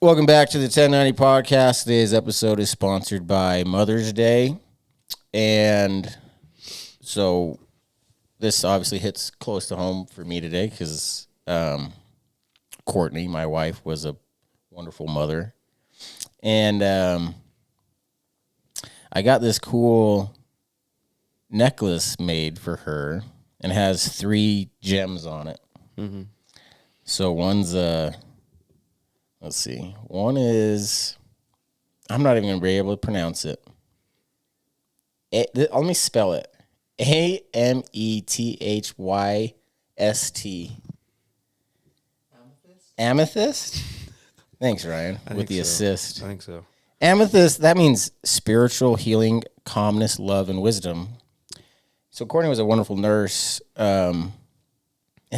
Welcome back to the 1090 podcast. Today's episode is sponsored by Mother's Day. And so this obviously hits close to home for me today because Kortni, my wife, was a wonderful mother. And I got this cool necklace made for her and has 3 gems on it. Mm-hmm. So one's let's see. One is, I'm not even going to be able to pronounce it. Let me spell it. Amethyst. Amethyst? Thanks, Ryan, with the assist. I think so. Amethyst, that means spiritual healing, calmness, love, and wisdom. So Kortni was a wonderful nurse, and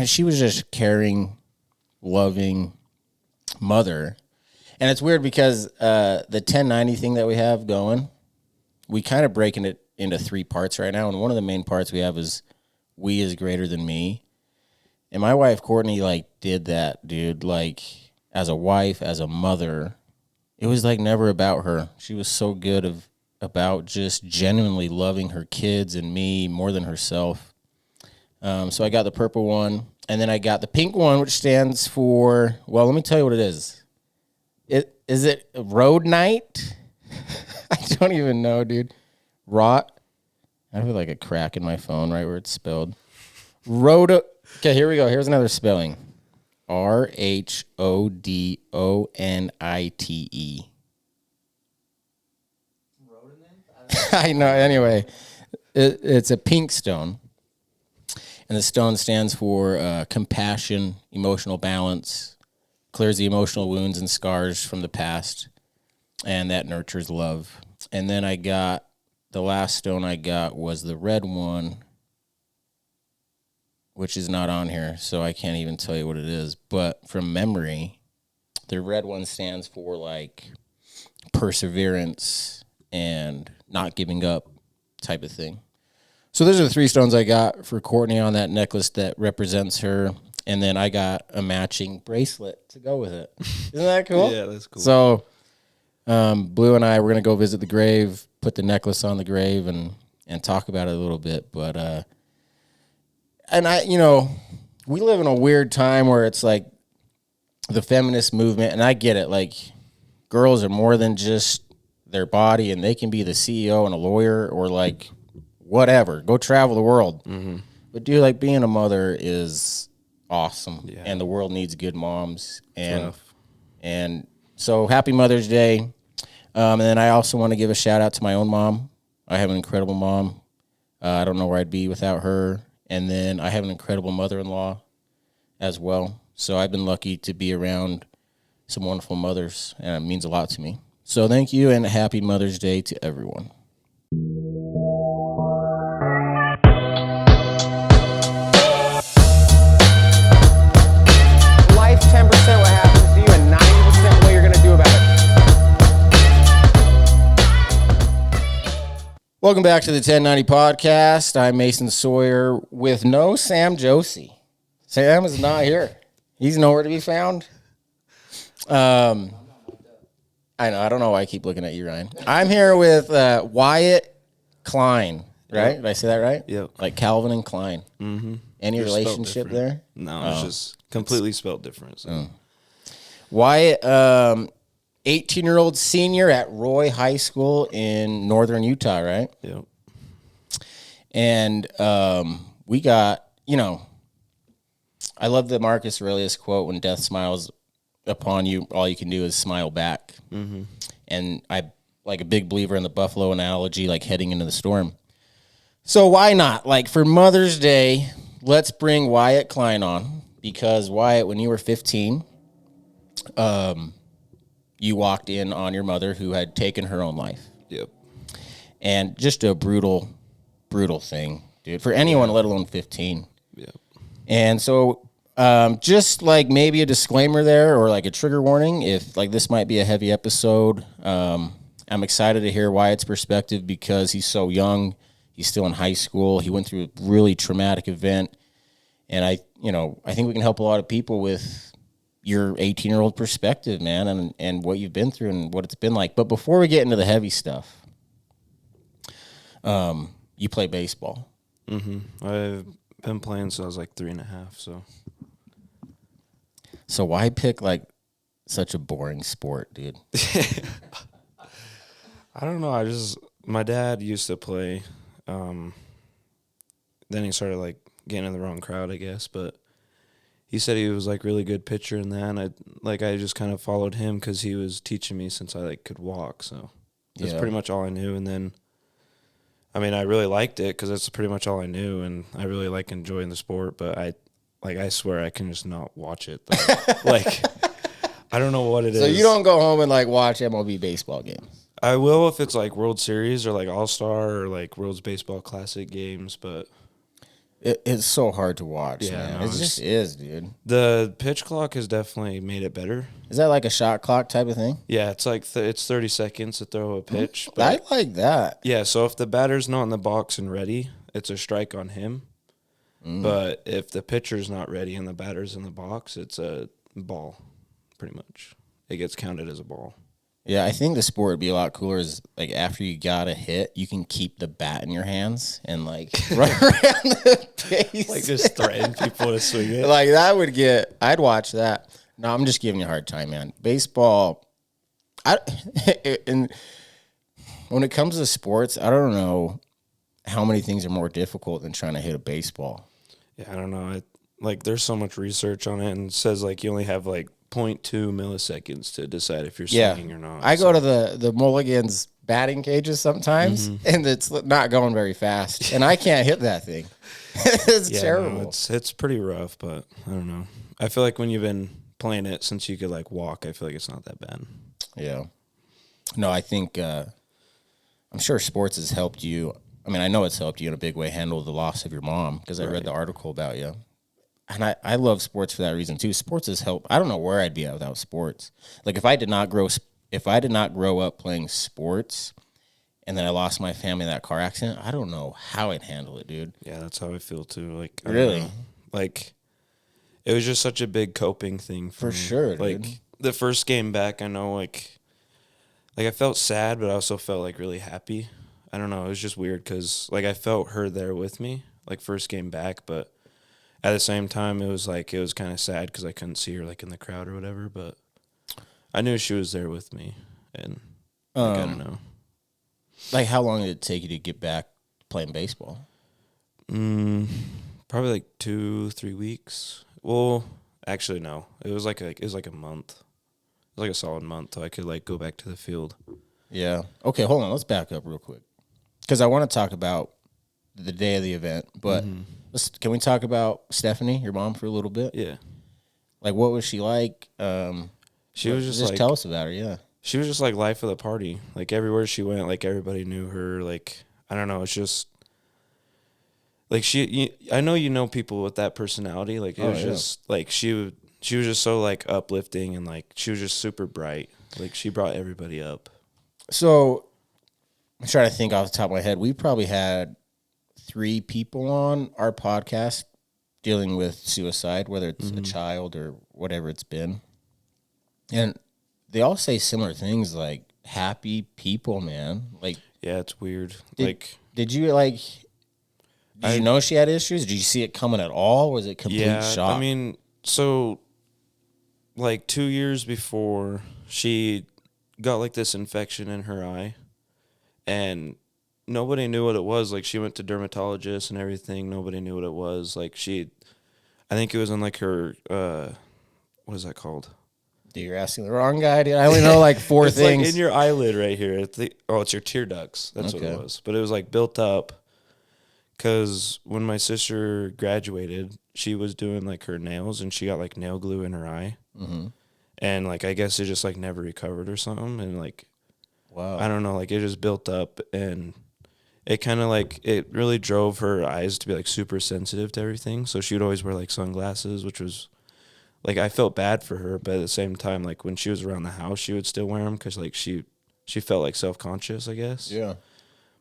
she was just caring, loving mother. And it's weird because the 1090 thing that we have going, we kind of breaking it into 3 parts right now. And one of the main parts we have is we is greater than me. And my wife, Kortni, like did that, dude. Like as a wife, as a mother, it was like never about her. She was so good about just genuinely loving her kids and me more than herself. So I got the purple one. And then I got the pink one, which stands for, well, let me tell you what it is. Is it Road Night? I don't even know, dude. Rot. I have like a crack in my phone right where it's spelled. Okay, here we go. Here's another spelling. RHODONITE. I know. Anyway, it's a pink stone. And the stone stands for compassion, emotional balance, clears the emotional wounds and scars from the past, and that nurtures love. And then the last stone I got was the red one, which is not on here, so I can't even tell you what it is. But from memory, the red one stands for like perseverance and not giving up type of thing. So those are the 3 stones I got for Kortni on that necklace that represents her. And then I got a matching bracelet to go with it. Isn't that cool? Yeah, that's cool. So Blue and I, we're going to go visit the grave, put the necklace on the grave and talk about it a little bit. But, we live in a weird time where it's like the feminist movement. And I get it. Like girls are more than just their body and they can be the CEO and a lawyer or like whatever, go travel the world. Mm-hmm. But dude, like being a mother is awesome, and the world needs good moms. And so happy Mother's Day. And then I also want to give a shout out to my own mom. I have an incredible mom. I don't know where I'd be without her. And then I have an incredible mother-in-law as well. So I've been lucky to be around some wonderful mothers, and it means a lot to me. So thank you, and happy Mother's Day to everyone. Life 10% what happens to you and 90% what you're going to do about it. Welcome back to the 1090 podcast. I'm Mason Sawyer with no Sam Josie. Sam is not here. He's nowhere to be found. I know. I don't know why I keep looking at you, Ryan. I'm here with Wyatt Kline, right? Yep. Did I say that right? Yep. Like Calvin and Klein. Mm-hmm. Any relationship there? No, it's just completely spelled different. So. Wyatt, 18-year-old senior at Roy High School in northern Utah, right? Yep. And we got, I love the Marcus Aurelius quote, when death smiles upon you, all you can do is smile back. Mm-hmm. And I like a big believer in the buffalo analogy, like heading into the storm. So why not? Like for Mother's Day, let's bring Wyatt Kline on, because Wyatt, when you were 15, you walked in on your mother who had taken her own life. Yep. And just a brutal thing, dude, for anyone, let alone 15. Yep. And so just like maybe a disclaimer there, or like a trigger warning, if like this might be a heavy episode. I'm excited to hear Wyatt's perspective because he's so young. He's still in high school. He went through a really traumatic event. And I think we can help a lot of people with your 18-year-old perspective, man, and what you've been through and what it's been like. But before we get into the heavy stuff, you play baseball. Mm-hmm. I've been playing since I was like 3.5. So why pick like such a boring sport, dude? I don't know. My dad used to play. Then he started like getting in the wrong crowd, I guess. But he said he was like really good pitcher in that. And I just kind of followed him because he was teaching me since I like could walk. So that's pretty much all I knew. And then, I mean, I really liked it because that's pretty much all I knew. And I really like enjoying the sport. But I swear I can just not watch it. Like, I don't know what it is. So you don't go home and like watch MLB baseball games? I will if it's like World Series or like All-Star or like World's Baseball Classic games, but it's so hard to watch, yeah, man. no, It just is, dude. The pitch clock has definitely made it better. Is that like a shot clock type of thing? Yeah, it's like it's 30 seconds to throw a pitch. I like that. Yeah, so if the batter's not in the box and ready, it's a strike on him. But if the pitcher's not ready and the batter's in the box, it's a ball, pretty much. It gets counted as a ball. Yeah, I think the sport would be a lot cooler is like after you got a hit, you can keep the bat in your hands and like run around the base. Like just threaten people to swing it. Like I'd watch that. No, I'm just giving you a hard time, man. Baseball, and when it comes to sports, I don't know how many things are more difficult than trying to hit a baseball. Yeah, I don't know. There's so much research on it and it says like you only have like 0.2 milliseconds to decide if you're swinging or not. I go to the Mulligan's batting cages sometimes, and it's not going very fast, and I can't hit that thing. It's terrible. No, it's pretty rough, but I don't know. I feel like when you've been playing it since you could like walk, I feel like it's not that bad. Yeah. No, I think I'm sure sports has helped you. I mean, I know it's helped you in a big way handle the loss of your mom because I read the article about you. And I love sports for that reason too. Sports has helped. I don't know where I'd be at without sports. Like if I did not grow up playing sports, and then I lost my family in that car accident, I don't know how I'd handle it, dude. Yeah, that's how I feel too. Like really, like it was just such a big coping thing for me. Sure. Like dude. The first game back, I know like I felt sad, but I also felt like really happy. I don't know. It was just weird because like I felt her there with me, like first game back, but at the same time, it was kind of sad because I couldn't see her like in the crowd or whatever. But I knew she was there with me, and I don't know. Like, how long did it take you to get back playing baseball? Probably like 2-3 weeks. Well, actually, no. It was like a month. It was like a solid month till I could like go back to the field. Yeah. Okay, hold on. Let's back up real quick because I want to talk about the day of the event, but. Can we talk about Stephanie, your mom, for a little bit? Yeah. Like, what was she like? She was just like, tell us about her. Yeah. She was just like life of the party. Like everywhere she went, like everybody knew her. Like I don't know, it's just like I know you know people with that personality. Like it was just like she was just so like uplifting and like she was just super bright. Like she brought everybody up. So I'm trying to think off the top of my head. We probably had 3 people on our podcast dealing with suicide, whether it's a child or whatever it's been. And they all say similar things like happy people, man. Like, yeah, it's weird. Did you know she had issues? Did you see it coming at all? Was it complete shock? I mean, so like 2 years before she got like this infection in her eye and nobody knew what it was. Like she went to dermatologists and everything. Nobody knew what it was. Like I think it was in like her, what is that called? Dude, you're asking the wrong guy. Dude. I only know like 4 it's things. Like in your eyelid right here. It's your tear ducts. That's what it was. But it was like built up because when my sister graduated, she was doing like her nails and she got like nail glue in her eye. Mm-hmm. And like, I guess it just like never recovered or something. And like, wow, I don't know, like it just built up and it kind of like, it really drove her eyes to be like super sensitive to everything. So she would always wear like sunglasses, which was like, I felt bad for her. But at the same time, like when she was around the house, she would still wear them because like she felt like self-conscious, I guess. Yeah.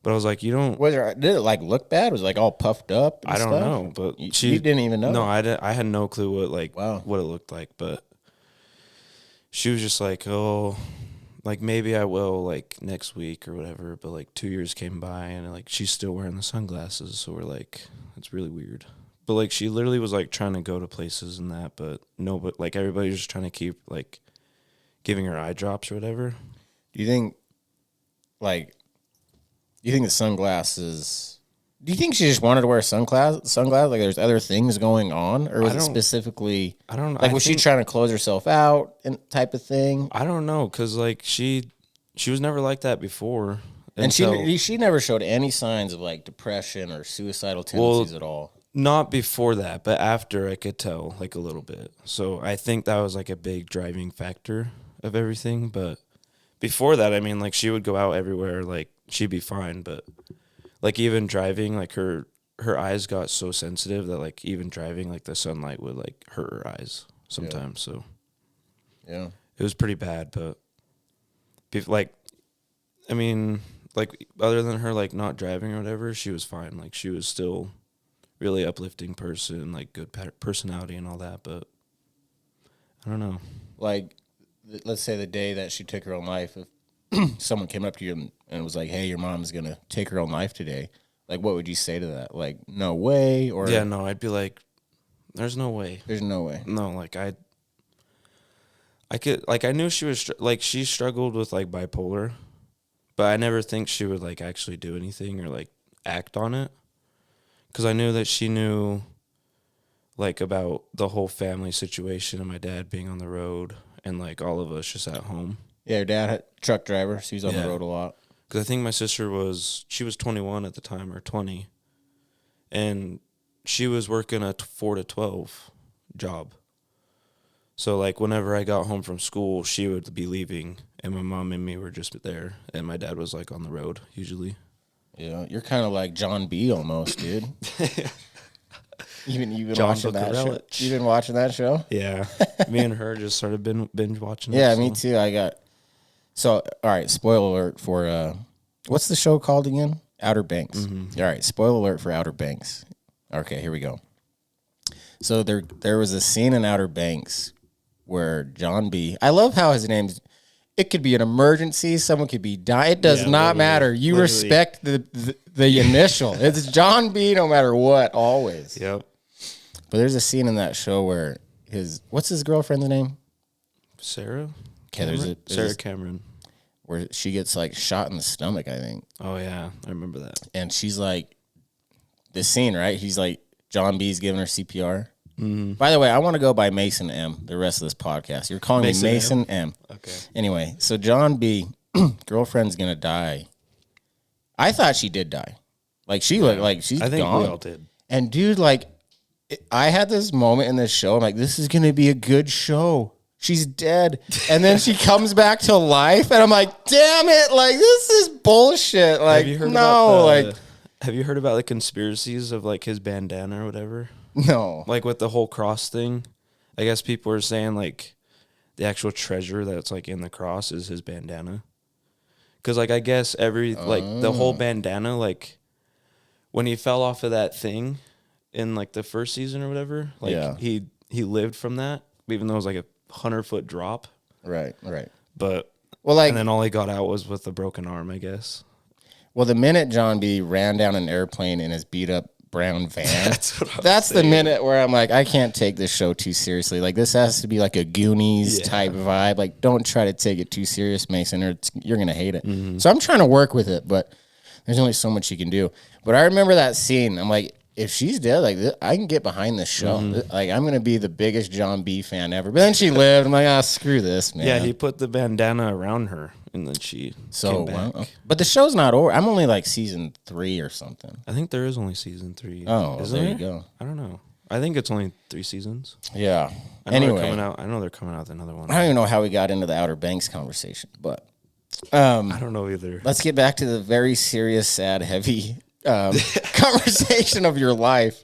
But I was like, you don't. Did it like look bad? Was it like all puffed up? I don't know, but you didn't even know. No, I had no clue what what it looked like. But she was just like, oh, like maybe I will like next week or whatever. But like 2 years came by and like she's still wearing the sunglasses. So we're like, it's really weird. But like she literally was like trying to go to places and that, but no, but like everybody was just trying to keep like giving her eye drops or whatever. Do you think the sunglasses? Do you think she just wanted to wear sunglasses? Like there's other things going on, or was it specifically? I don't know. Like was she trying to close herself out and type of thing? I don't know, cause like she was never like that before, and she never showed any signs of like depression or suicidal tendencies at all. Not before that, but after I could tell like a little bit. So I think that was like a big driving factor of everything. But before that, I mean, like she would go out everywhere, like she'd be fine, but. Like even driving, like her eyes got so sensitive that like even driving, like the sunlight would like hurt her eyes sometimes. Yeah. So yeah, it was pretty bad. But like, I mean, like other than her like not driving or whatever, she was fine. Like she was still really uplifting person, like good personality and all that. But I don't know. Like, let's say the day that she took her own life, if someone came up to you and was like, hey, your mom's going to take her own life today, like, what would you say to that? Like, no way? Or yeah, no, I'd be like, there's no way. There's no way. No, like, I could, like, I knew she was, like, she struggled with, like, bipolar, but I never think she would, like, actually do anything or, like, act on it. Because I knew that she knew, like, about the whole family situation and my dad being on the road and, like, all of us just at home. Yeah, your dad had truck driver, so he's on the road a lot. Because I think my sister was 21 at the time, or 20, and she was working a 4 to 12 job. So, like, whenever I got home from school, she would be leaving, and my mom and me were just there, and my dad was, like, on the road, usually. Yeah, you're kind of like John B. almost, dude. You've been John watching that show? You've been watching that show? Yeah. Me and her just started binge watching it. Yeah, me too. So, all right, spoiler alert for, what's the show called again? Outer Banks. Mm-hmm. All right, spoiler alert for Outer Banks. Okay, here we go. So there was a scene in Outer Banks where John B. I love how his name's, it could be an emergency, someone could be dying. It does not matter. You respect the initial. It's John B. no matter what, always. Yep. But there's a scene in that show where what's his girlfriend's name? Sarah? Okay, there's Sarah Cameron. Where she gets like shot in the stomach, I think. Oh yeah, I remember that. And she's like, this scene, right? He's like, John B's giving her CPR. Mm-hmm. By the way, I want to go by Mason M. the rest of this podcast. You're calling me Mason M. Okay. Anyway, so John B. girlfriend's gonna die. I thought she did die. Like she looked like she's gone. I think we all did. And dude, like, I had this moment in this show. I'm like, this is gonna be a good show. She's dead. And then she comes back to life. And I'm like, damn it. Like, this is bullshit. Like, have you heard about the conspiracies of like his bandana or whatever? No. Like with the whole cross thing. I guess people are saying like the actual treasure that's like in the cross is his bandana. Because like I guess the whole bandana, like when he fell off of that thing in like the first season or whatever, like he lived from that, even though it was like a 100-foot drop. Right. But and then all he got out was with a broken arm, I guess. Well, the minute John B. ran down an airplane in his beat up brown van, that's the minute where I'm like, I can't take this show too seriously. Like, this has to be like a Goonies type vibe. Like, don't try to take it too serious, Mason, or you're gonna hate it. Mm-hmm. So I'm trying to work with it, but there's only so much you can do. But I remember that scene. I'm like, if she's dead, like I can get behind this show. Mm-hmm. Like I'm gonna be the biggest John B. fan ever. But then she lived. I'm like, screw this, man. Yeah, he put the bandana around her, and then she came back. Well, but the show's not over. I'm only like season 3 or something. I think there is only season 3. Oh, there you go. I don't know. I think it's only 3 seasons. Yeah. I know they're coming out with another one. I don't even know how we got into the Outer Banks conversation, but I don't know either. Let's get back to the very serious, sad, heavy conversation of your life.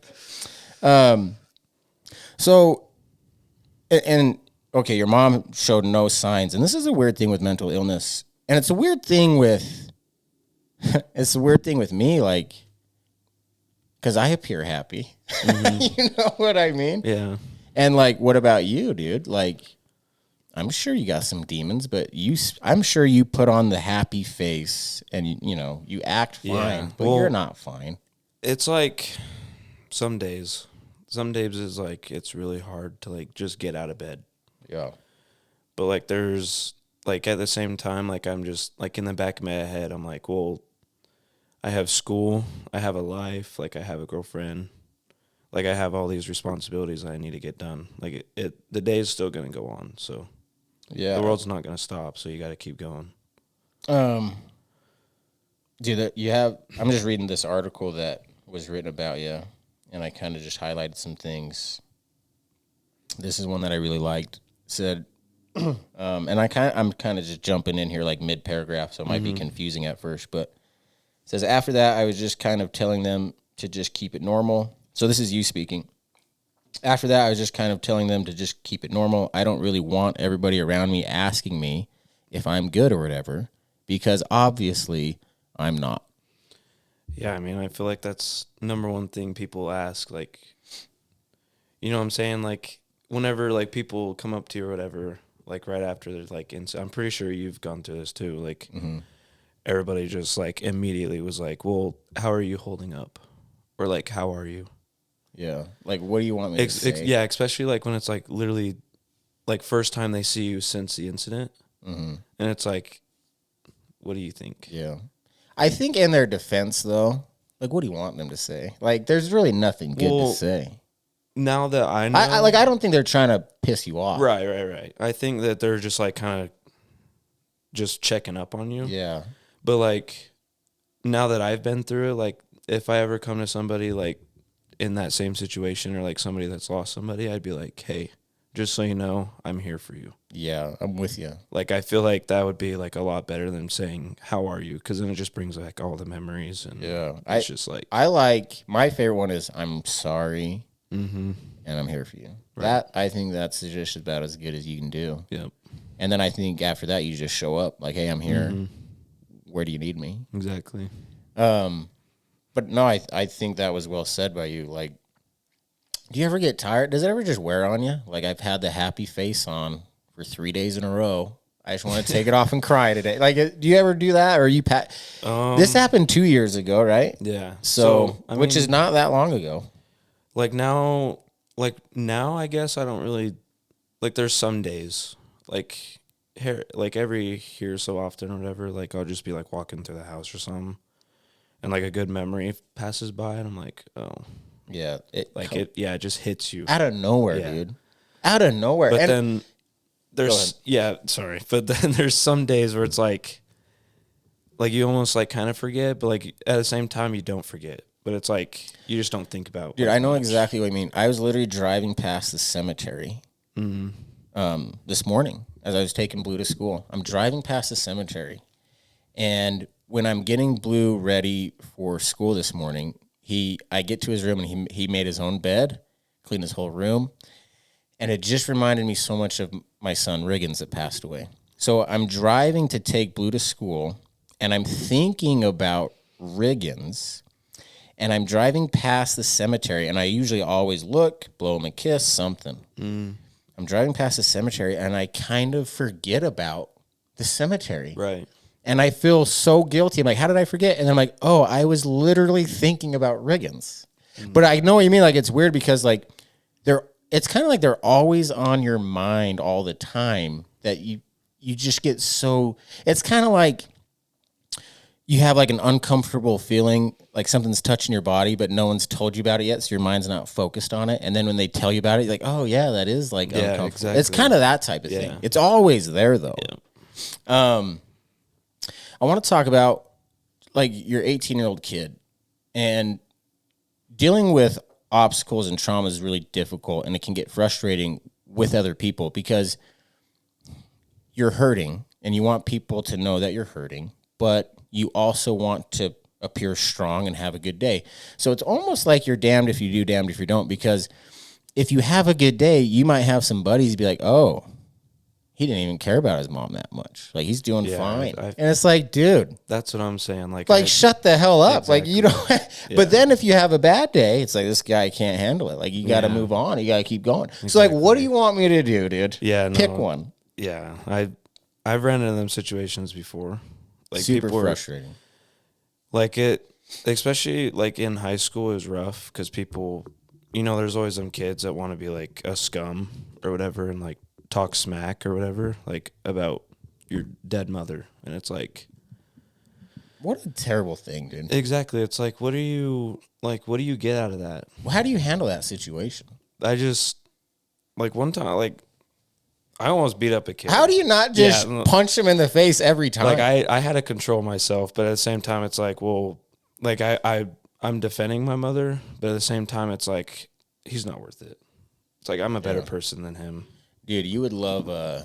So, okay, your mom showed no signs, and this is a weird thing with mental illness, and it's a weird thing with, me, like, because I appear happy. Mm-hmm. You know what I mean? Yeah. And like, what about you, dude? Like, I'm sure you got some demons, but I'm sure you put on the happy face and, you act fine, but you're not fine. It's like some days is like, it's really hard to like just get out of bed. Yeah. But like, there's like at the same time, like I'm just like in the back of my head, I'm like, well, I have school, I have a life, like I have a girlfriend, like I have all these responsibilities I need to get done. Like the day is still going to go on. So yeah, the world's not going to stop. So you got to keep going. Dude, I'm just reading this article that was written about you, and I kind of just highlighted some things. This is one that I really liked. It said, and I'm kind of just jumping in here like mid paragraph, so it might be confusing at first, but it says, after that, I was just kind of telling them to just keep it normal. So this is you speaking. After that, I was just kind of telling them to just keep it normal. I don't really want everybody around me asking me if I'm good or whatever, because obviously I'm not. Yeah, I mean, I feel like that's number one thing people ask. Like, you know what I'm saying? Like, whenever, like, people come up to you or whatever, like, right after they're, like, I'm pretty sure you've gone through this, too. Like, everybody just, like, immediately was like, well, how are you holding up? Or, like, how are you? Yeah. Like, what do you want me to say? Yeah, especially, like, when it's, like, literally, like, first time they see you since the incident. And it's like, what do you think? Yeah. I think in their defense, though, like, what do you want them to say? Like, there's really nothing good to say. Now that I know, I don't think they're trying to piss you off. Right. I think that they're just like kind of just checking up on you. Yeah. But like, now that I've been through it, like, if I ever come to somebody like in that same situation or like somebody that's lost somebody, I'd be like, hey, just so you know, I'm here for you. Yeah, I'm with you. Like, I feel like that would be like a lot better than saying, how are you? Because then it just brings back all the memories. And it's just like, my favorite one is, I'm sorry. And I'm here for you. Right. I think that's just about as good as you can do. Yep. And then I think after that, you just show up like, hey, I'm here. Where do you need me? Exactly. But no, I think that was well said by you. Like, do you ever get tired? Does it ever just wear on you? Like, I've had the happy face on for 3 days in a row. I just want to take it off and cry today. Like, do you ever do that? Or this happened 2 years ago, right? Yeah. So which is not that long ago. Like now, I guess I don't really, like, there's some days, like, every here so often or whatever, like, I'll just be, like, walking through the house or something, and, like, a good memory passes by, and I'm like, oh. Yeah. It just hits you. Out of nowhere, dude. Out of nowhere. But then there's, but then there's some days where it's, like, you almost, like, kind of forget, but, like, at the same time, you don't forget. But it's like, you just don't think about. Dude, I know exactly what you mean. I was literally driving past the cemetery this morning as I was taking Blue to school. I'm driving past the cemetery. And when I'm getting Blue ready for school this morning, I get to his room and he made his own bed, cleaned his whole room. And it just reminded me so much of my son Riggins that passed away. So I'm driving to take Blue to school, and I'm thinking about Riggins. And I'm driving past the cemetery, and I usually always look, blow him a kiss, something. I'm driving past the cemetery, and I kind of forget about the cemetery. Right. And I feel so guilty. I'm like, how did I forget? And I'm like, oh, I was literally thinking about Riggins. But I know what you mean. Like, it's weird because, like, it's kind of like they're always on your mind all the time that you just get so... It's kind of like you have, like, an uncomfortable feeling, like something's touching your body, but no one's told you about it yet, so your mind's not focused on it. And then when they tell you about it, you're like, oh, yeah, that is, like, uncomfortable. Exactly. It's kind of that type of thing. It's always there, though. Yeah. I want to talk about, like, your 18-year-old kid. And dealing with obstacles and trauma is really difficult, and it can get frustrating with other people because you're hurting, and you want people to know that you're hurting, but you also want to appear strong and have a good day. So it's almost like you're damned if you do, damned if you don't, because if you have a good day, you might have some buddies be like, oh, he didn't even care about his mom that much. Like, he's doing fine. And it's like, dude. That's what I'm saying. Like, shut the hell up. Exactly. Like, you know. But then if you have a bad day, it's like, this guy can't handle it. Like, you got to move on. You got to keep going. Exactly. So, like, what do you want me to do, dude? Yeah, Pick one. Yeah, I've ran into them situations before. Like Super people frustrating. like it, especially like in high school, is rough because people, there's always them kids that want to be like a scum or whatever and like talk smack or whatever, like about your dead mother, and it's like, What a terrible thing, dude. exactly. It's like, what do you get out of that? Well, how do you handle that situation? I just like one time, like I almost beat up a kid. How do you not just punch him in the face every time? Like I had to control myself, but at the same time, it's like, well, like I'm defending my mother, but at the same time, it's like he's not worth it. It's like I'm a better person than him. Dude, you would love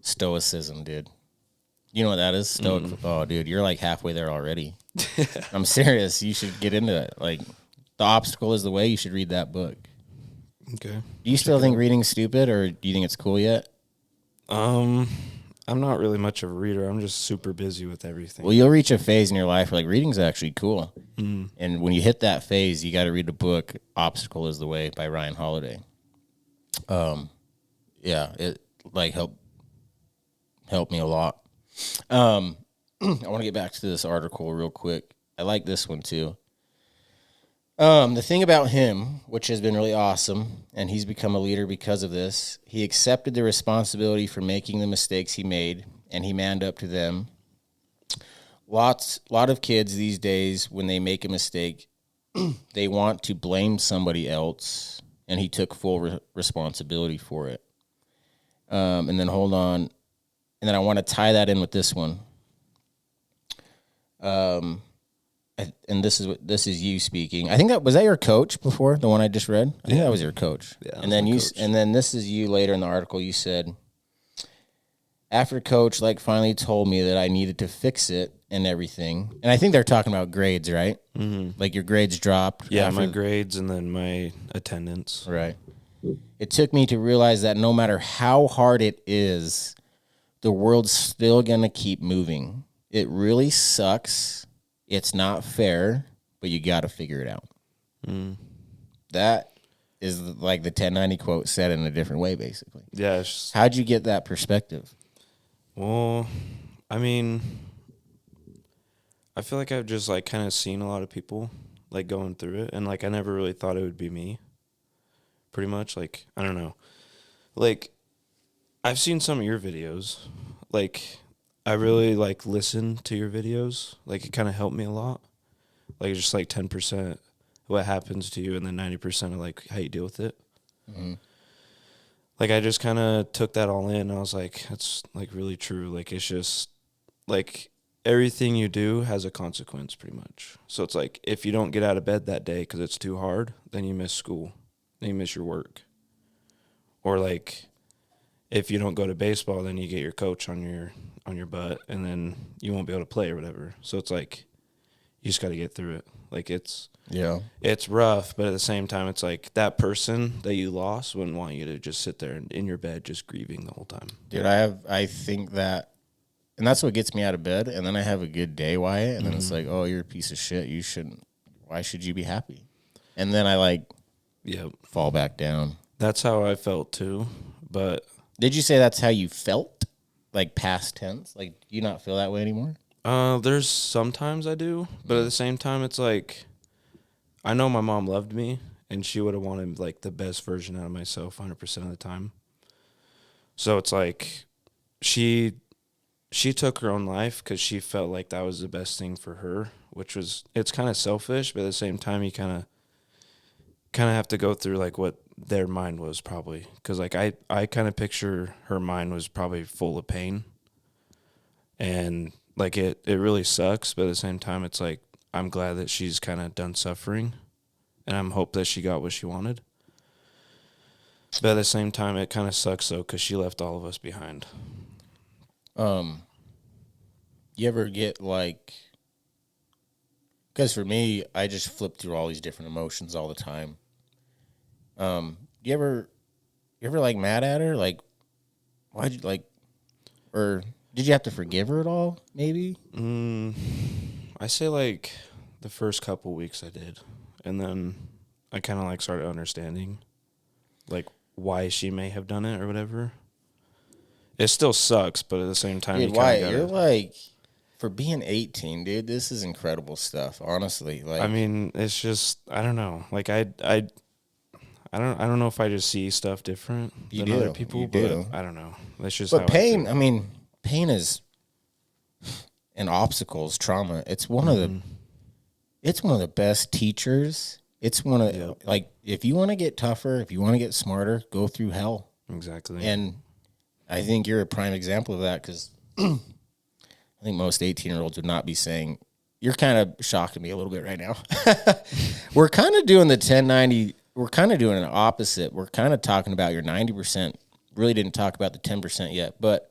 stoicism, dude. You know what that is? Stoic. Oh, dude, you're like halfway there already. I'm serious. You should get into it. Like, The Obstacle is the Way. You should read that book. Okay. Do you still think reading's stupid, or do you think it's cool yet? I'm not really much of a reader. I'm just super busy with everything. Well, you'll reach a phase in your life where, like, reading's actually cool. And when you hit that phase, you got to read the book Obstacle is the Way by Ryan Holiday. Yeah, it like helped me a lot. I want to get back to this article real quick. I like this one too. The thing about him, which has been really awesome, and he's become a leader because of this, he accepted the responsibility for making the mistakes he made, and he manned up to them. Lot of kids these days, when they make a mistake, they want to blame somebody else, and he took full responsibility for it. And then hold on, and then I want to tie that in with this one. And this is you speaking. I think that was your coach before, the one I just read. I think that was your coach. Yeah, and then this is you later in the article. You said, after coach finally told me that I needed to fix it and everything. And I think they're talking about grades, right? Mm-hmm. Like your grades dropped. Yeah, my grades and then my attendance. Right. It took me to realize that no matter how hard it is, the world's still gonna keep moving. It really sucks. It's not fair, but you got to figure it out. That is like the 1090 quote said in a different way, basically. Yeah. How'd you get that perspective? Well, I mean, I feel like I've just like kind of seen a lot of people like going through it, and like I never really thought it would be me. Pretty much, like I don't know, like I've seen some of your videos, like. I really like listen to your videos. Like it kind of helped me a lot. Like just like 10% what happens to you, and then 90% of like how you deal with it. Mm-hmm. Like I just kind of took that all in. And I was like, that's like really true. Like it's just like everything you do has a consequence, pretty much. So it's like if you don't get out of bed that day because it's too hard, then you miss school, then you miss your work, or like if you don't go to baseball, then you get your coach on your butt, and then you won't be able to play or whatever. So it's like you just got to get through it. Like it's rough, but at the same time, it's like that person that you lost wouldn't want you to just sit there in your bed just grieving the whole time. Dude, I think that, and that's what gets me out of bed. And then I have a good day, Wyatt, and then it's like, oh, you're a piece of shit. You shouldn't. Why should you be happy? And then I fall back down. That's how I felt too. But did you say that's how you felt? Like past tense? Like, do you not feel that way anymore? There's sometimes I do, but at the same time, it's like, I know my mom loved me, and she would have wanted like the best version out of myself 100% of the time. So it's like, she took her own life because she felt like that was the best thing for her, it's kind of selfish, but at the same time, you kind of have to go through like what their mind was probably, because like I kind of picture her mind was probably full of pain, and like it really sucks, but at the same time it's like I'm glad that she's kind of done suffering, and I'm hope that she got what she wanted, but at the same time it kind of sucks though because she left all of us behind. You ever get like, because for me I just flip through all these different emotions all the time. You ever like mad at her? Like, why'd you like, or did you have to forgive her at all? Maybe. I say like the first couple weeks I did, and then I kind of like started understanding, like why she may have done it or whatever. It still sucks, but at the same time, Dude, you why? kind of You're gotta. like, for being 18, dude, this is incredible stuff, honestly. Like, I mean, it's just I don't know. Like I don't know if I just see stuff different you than other do. people, You but do. I don't know. That's just But how I pain, feel. I mean, pain is and obstacles, trauma. It's one of the best teachers. It's one of Yep. like if you want to get tougher, if you want to get smarter, go through hell. Exactly. And I think you're a prime example of that because I think most 18-year-olds would not be saying, you're kind of shocking me a little bit right now. We're kind of doing the 1090. We're kind of doing an opposite. We're kind of talking about your 90%. Really didn't talk about the 10% yet, but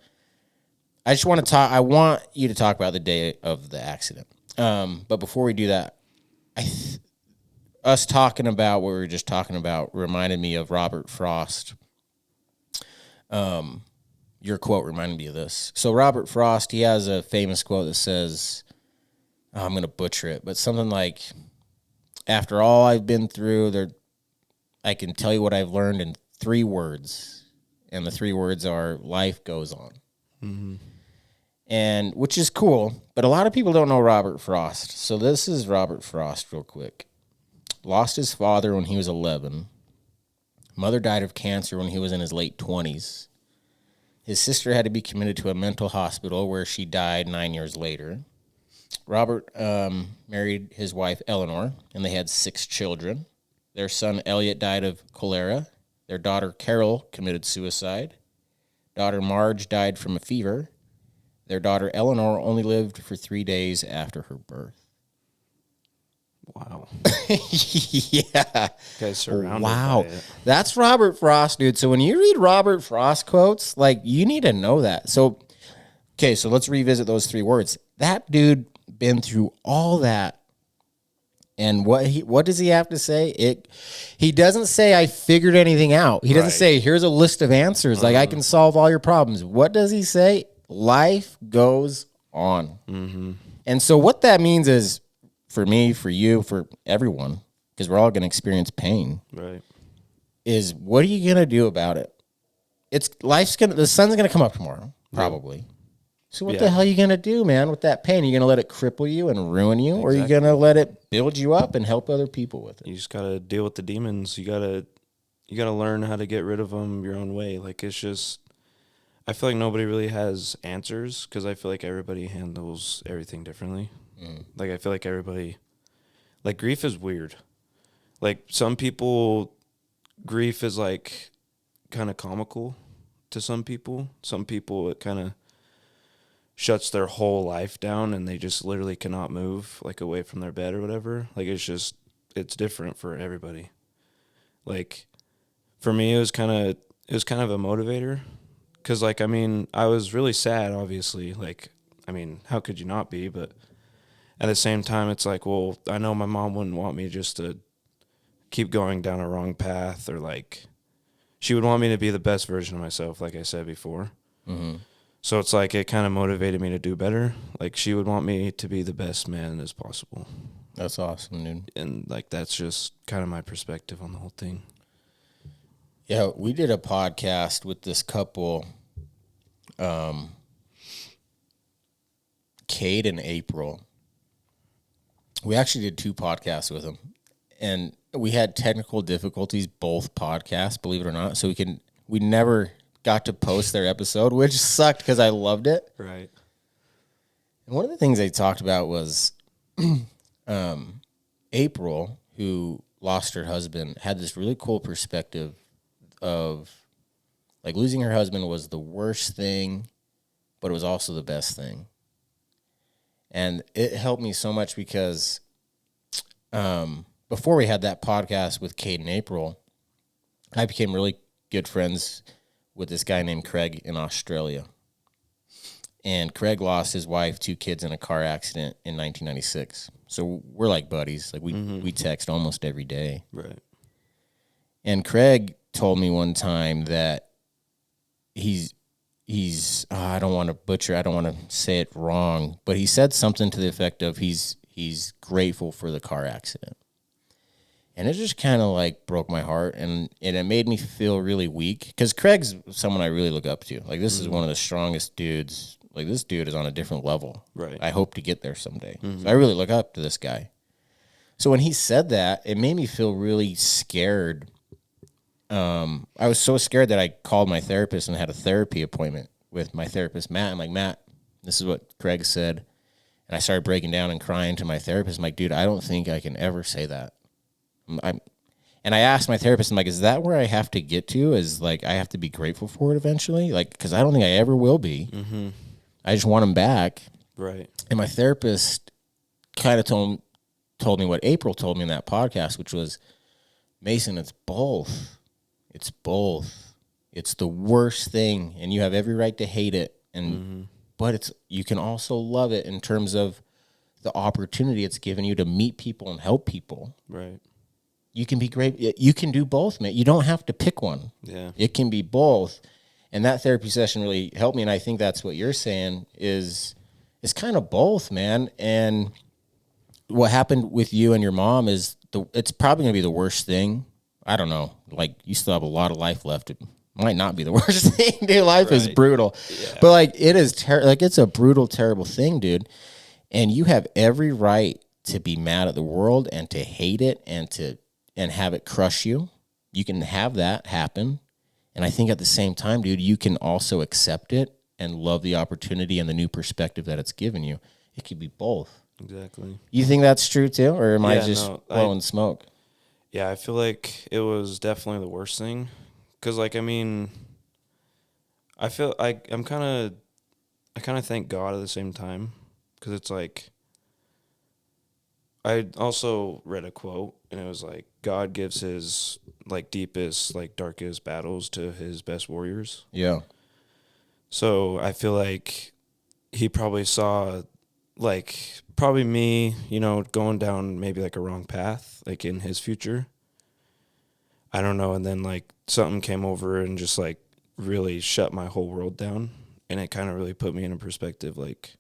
I just want to talk. I want you to talk about the day of the accident. But before we do that, us talking about what we were just talking about reminded me of Robert Frost. Your quote reminded me of this. So Robert Frost, he has a famous quote that says, I'm going to butcher it, but something like, after all I've been through, I can tell you what I've learned in 3 words. And the 3 words are, life goes on. Mm-hmm. And which is cool, but a lot of people don't know Robert Frost. So this is Robert Frost real quick. Lost his father when he was 11. Mother died of cancer when he was in his late 20s. His sister had to be committed to a mental hospital where she died 9 years later. Robert married his wife Eleanor, and they had 6 children. Their son Elliot died of cholera. Their daughter Carol committed suicide. Daughter Marge died from a fever. Their daughter Eleanor only lived for 3 days after her birth. Wow. Yeah. Guys surrounded Wow. by it. That's Robert Frost, dude. So when you read Robert Frost quotes, like, you need to know that. So, okay, so let's revisit those 3 words. That dude been through all that. And what does he have to say? He doesn't say I figured anything out. He doesn't Right. say here's a list of answers, like I can solve all your problems. What does he say? Life goes on. Mm-hmm. And so what that means is, for me, for you, for everyone, because we're all going to experience pain, Right. is what are you going to do about it? The sun's going to come up tomorrow, probably. So what the hell are you going to do, man, with that pain? Are you going to let it cripple you and ruin you? Or are you going to let it build you up and help other people with it? You just gotta deal with the demons. You gotta learn how to get rid of them your own way. Like, it's just, I feel like nobody really has answers because I feel like everybody handles everything differently. Like, I feel like everybody, like, grief is weird. Like, some people, grief is like kind of comical to some people. Some people, it kind of shuts their whole life down and they just literally cannot move, like, away from their bed or whatever. Like, it's different for everybody. Like, for me, it was kind of a motivator because, like, I mean, I was really sad, obviously. Like, I mean, how could you not be? But at the same time, it's like, well, I know my mom wouldn't want me just to keep going down a wrong path, or, like, she would want me to be the best version of myself, like I said before. Mm-hmm. So it's like it kind of motivated me to do better. Like, she would want me to be the best man as possible. That's awesome, dude. And, like, that's just kind of my perspective on the whole thing. Yeah, we did a podcast with this couple, Cade and April. We actually did 2 podcasts with them, and we had technical difficulties both podcasts, believe it or not. So we never got to post their episode, which sucked because I loved it. Right. And one of the things they talked about was April, who lost her husband, had this really cool perspective of, like, losing her husband was the worst thing, but it was also the best thing. And it helped me so much because before we had that podcast with Kate and April, I became really good friends with this guy named Craig in Australia. And Craig lost his wife, 2 kids in a car accident in 1996. So we're like buddies. Like, we text almost every day. Right. And Craig told me one time that he's I don't want to butcher, I don't want to say it wrong, but he said something to the effect of he's grateful for the car accident. And it just kind of like broke my heart, and it made me feel really weak because Craig's someone I really look up to. Like, this is one of the strongest dudes. Like, this dude is on a different level. Right. I hope to get there someday. So I really look up to this guy. So when he said that, it made me feel really scared. I was so scared that I called my therapist and had a therapy appointment with my therapist, Matt. I'm like, Matt, this is what Craig said. And I started breaking down and crying to my therapist. I'm like, dude, I don't think I can ever say that. And I asked my therapist, I'm like, is that where I have to get to? Is like, I have to be grateful for it eventually? Like, because I don't think I ever will be. Mm-hmm. I just want him back. Right. And my therapist kind of told me what April told me in that podcast, which was, Mason, it's both. It's both. It's the worst thing, and you have every right to hate it. And but you can also love it in terms of the opportunity it's given you to meet people and help people. Right. You can be great. You can do both, man. You don't have to pick one. Yeah. It can be both. And that therapy session really helped me. And I think that's what you're saying is kind of both, man. And what happened with you and your mom is it's probably going to be the worst thing. I don't know. Like, you still have a lot of life left. It might not be the worst thing, dude. Life is brutal. Yeah. But like, it is it's a brutal, terrible thing, dude. And you have every right to be mad at the world and to hate it and have it crush you. You can have that happen. And I think at the same time, dude, you can also accept it and love the opportunity and the new perspective that it's given you. It could be both. Exactly. You think that's true too? Or am I just blowing smoke? Yeah, I feel like it was definitely the worst thing. Because, like, I mean, I feel I kind of thank God at the same time. Because it's like, I also read a quote, and it was like, God gives his, like, deepest, like, darkest battles to his best warriors. Yeah. So I feel like he probably saw, like, probably me, you know, going down maybe, like, a wrong path, like, in his future. I don't know. And then, like, something came over and just, like, really shut my whole world down. And it kind of really put me in a perspective, like,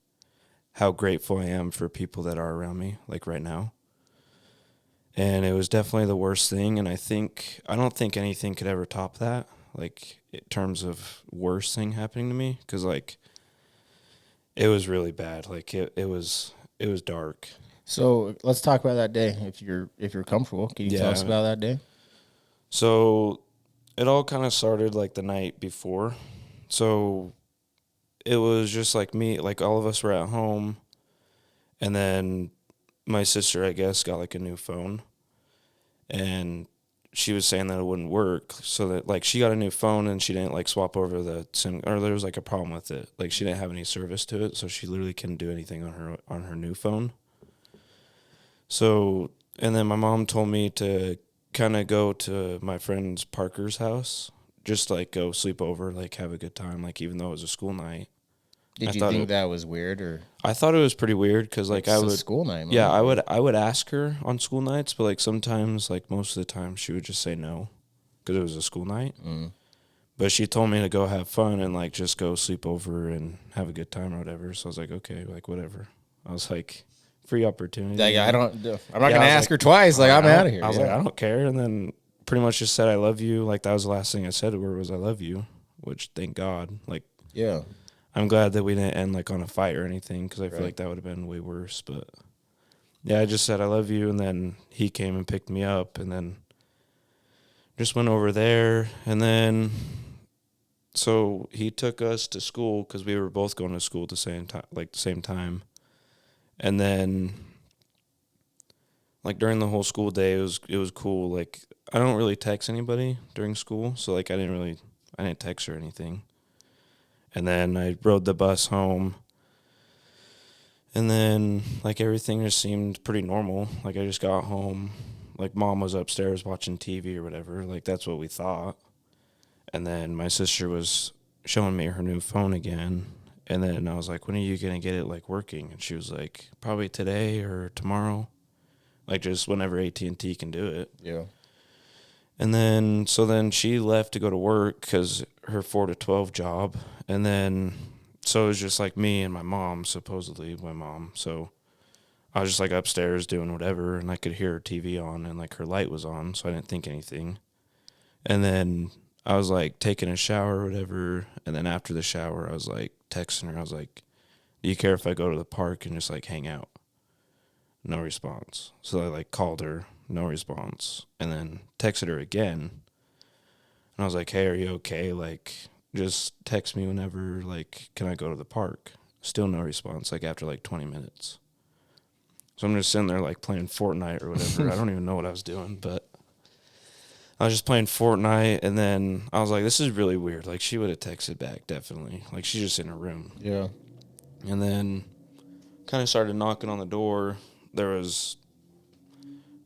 how grateful I am for people that are around me, like, right now. And it was definitely the worst thing. And I don't think anything could ever top that, like, in terms of worst thing happening to me. Because, like, it was really bad. Like, it was dark. So let's talk about that day. If you're comfortable, can you tell us about that day? So it all kind of started, like, the night before. So it was just like me, like, all of us were at home, and then my sister, I guess, got, like, a new phone, and she was saying that it wouldn't work. So that, like, she got a new phone and she didn't, like, swap over the SIM, or there was, like, a problem with it. Like, she didn't have any service to it, so she literally couldn't do anything on her new phone. So, and then my mom told me to kind of go to my friend's Parker's house, just, like, go sleep over, like, have a good time, like, even though it was a school night. Did you think that was weird, or? I thought it was pretty weird because, like, I would school night. Yeah, I would ask her on school nights, but, like, sometimes, like, most of the time, she would just say no because it was a school night. But she told me to go have fun and, like, just go sleep over and have a good time or whatever. So I was like, okay, like, whatever. I was like, free opportunity. Like, I'm not gonna ask her twice. Like, I'm out of here. I was like, I don't care, and then pretty much just said I love you. Like, that was the last thing I said to her was I love you, which, thank God. Like, yeah. I'm glad that we didn't end, like, on a fight or anything because I feel like that would have been way worse. But, yeah, I just said I love you, and then he came and picked me up, and then just went over there. And then, so he took us to school because we were both going to school at the same time. And then, like, during the whole school day, it was cool. Like, I don't really text anybody during school, so, like, I didn't text or anything. And then I rode the bus home, and then, like, everything just seemed pretty normal. Like, I just got home, like, Mom was upstairs watching TV or whatever. Like, that's what we thought. And then my sister was showing me her new phone again. And then I was like, when are you going to get it, like, working? And she was like, probably today or tomorrow. Like, just whenever AT&T can do it. Yeah. And then, so then she left to go to work because her 4 to 12 job. And then, so it was just like me and my mom, supposedly my mom. So I was just like upstairs doing whatever, and I could hear her TV on, and like her light was on, so I didn't think anything. And then I was like taking a shower or whatever, and then after the shower, I was like texting her. I was like, "Do you care if I go to the park and just like hang out?" No response. So I like called her, no response, and then texted her again. And I was like, "Hey, are you okay? Like, just text me whenever. Like, can I go to the park?" Still no response. Like after like 20 minutes. So I'm just sitting there like playing Fortnite or whatever. I don't even know what I was doing, but I was just playing Fortnite, and then I was like, "This is really weird." Like she would have texted back definitely. Like she's just in her room. Yeah. And then kind of started knocking on the door. There was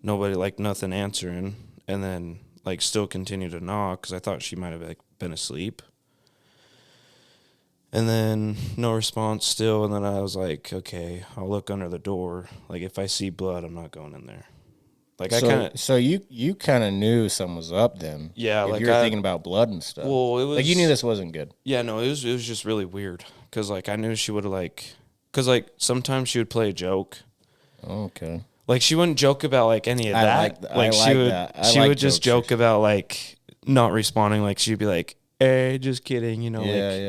nobody, like nothing answering, and then like still continued to knock because I thought she might have like been asleep. And then no response still, and then I was like, okay, I'll look under the door. Like if I see blood, I'm not going in there. Like I kind of, So you kind of knew something was up then. yeah, If like you were I, thinking about blood and stuff. well, it was Like you knew this wasn't good. Yeah, no, it was just really weird because like I knew she would have because like sometimes she would play a joke. Okay. Like she wouldn't joke about like any of that. I She like would that. I she like would just jokes. joke about like not responding. Like she'd be like, "Hey, just kidding," you know,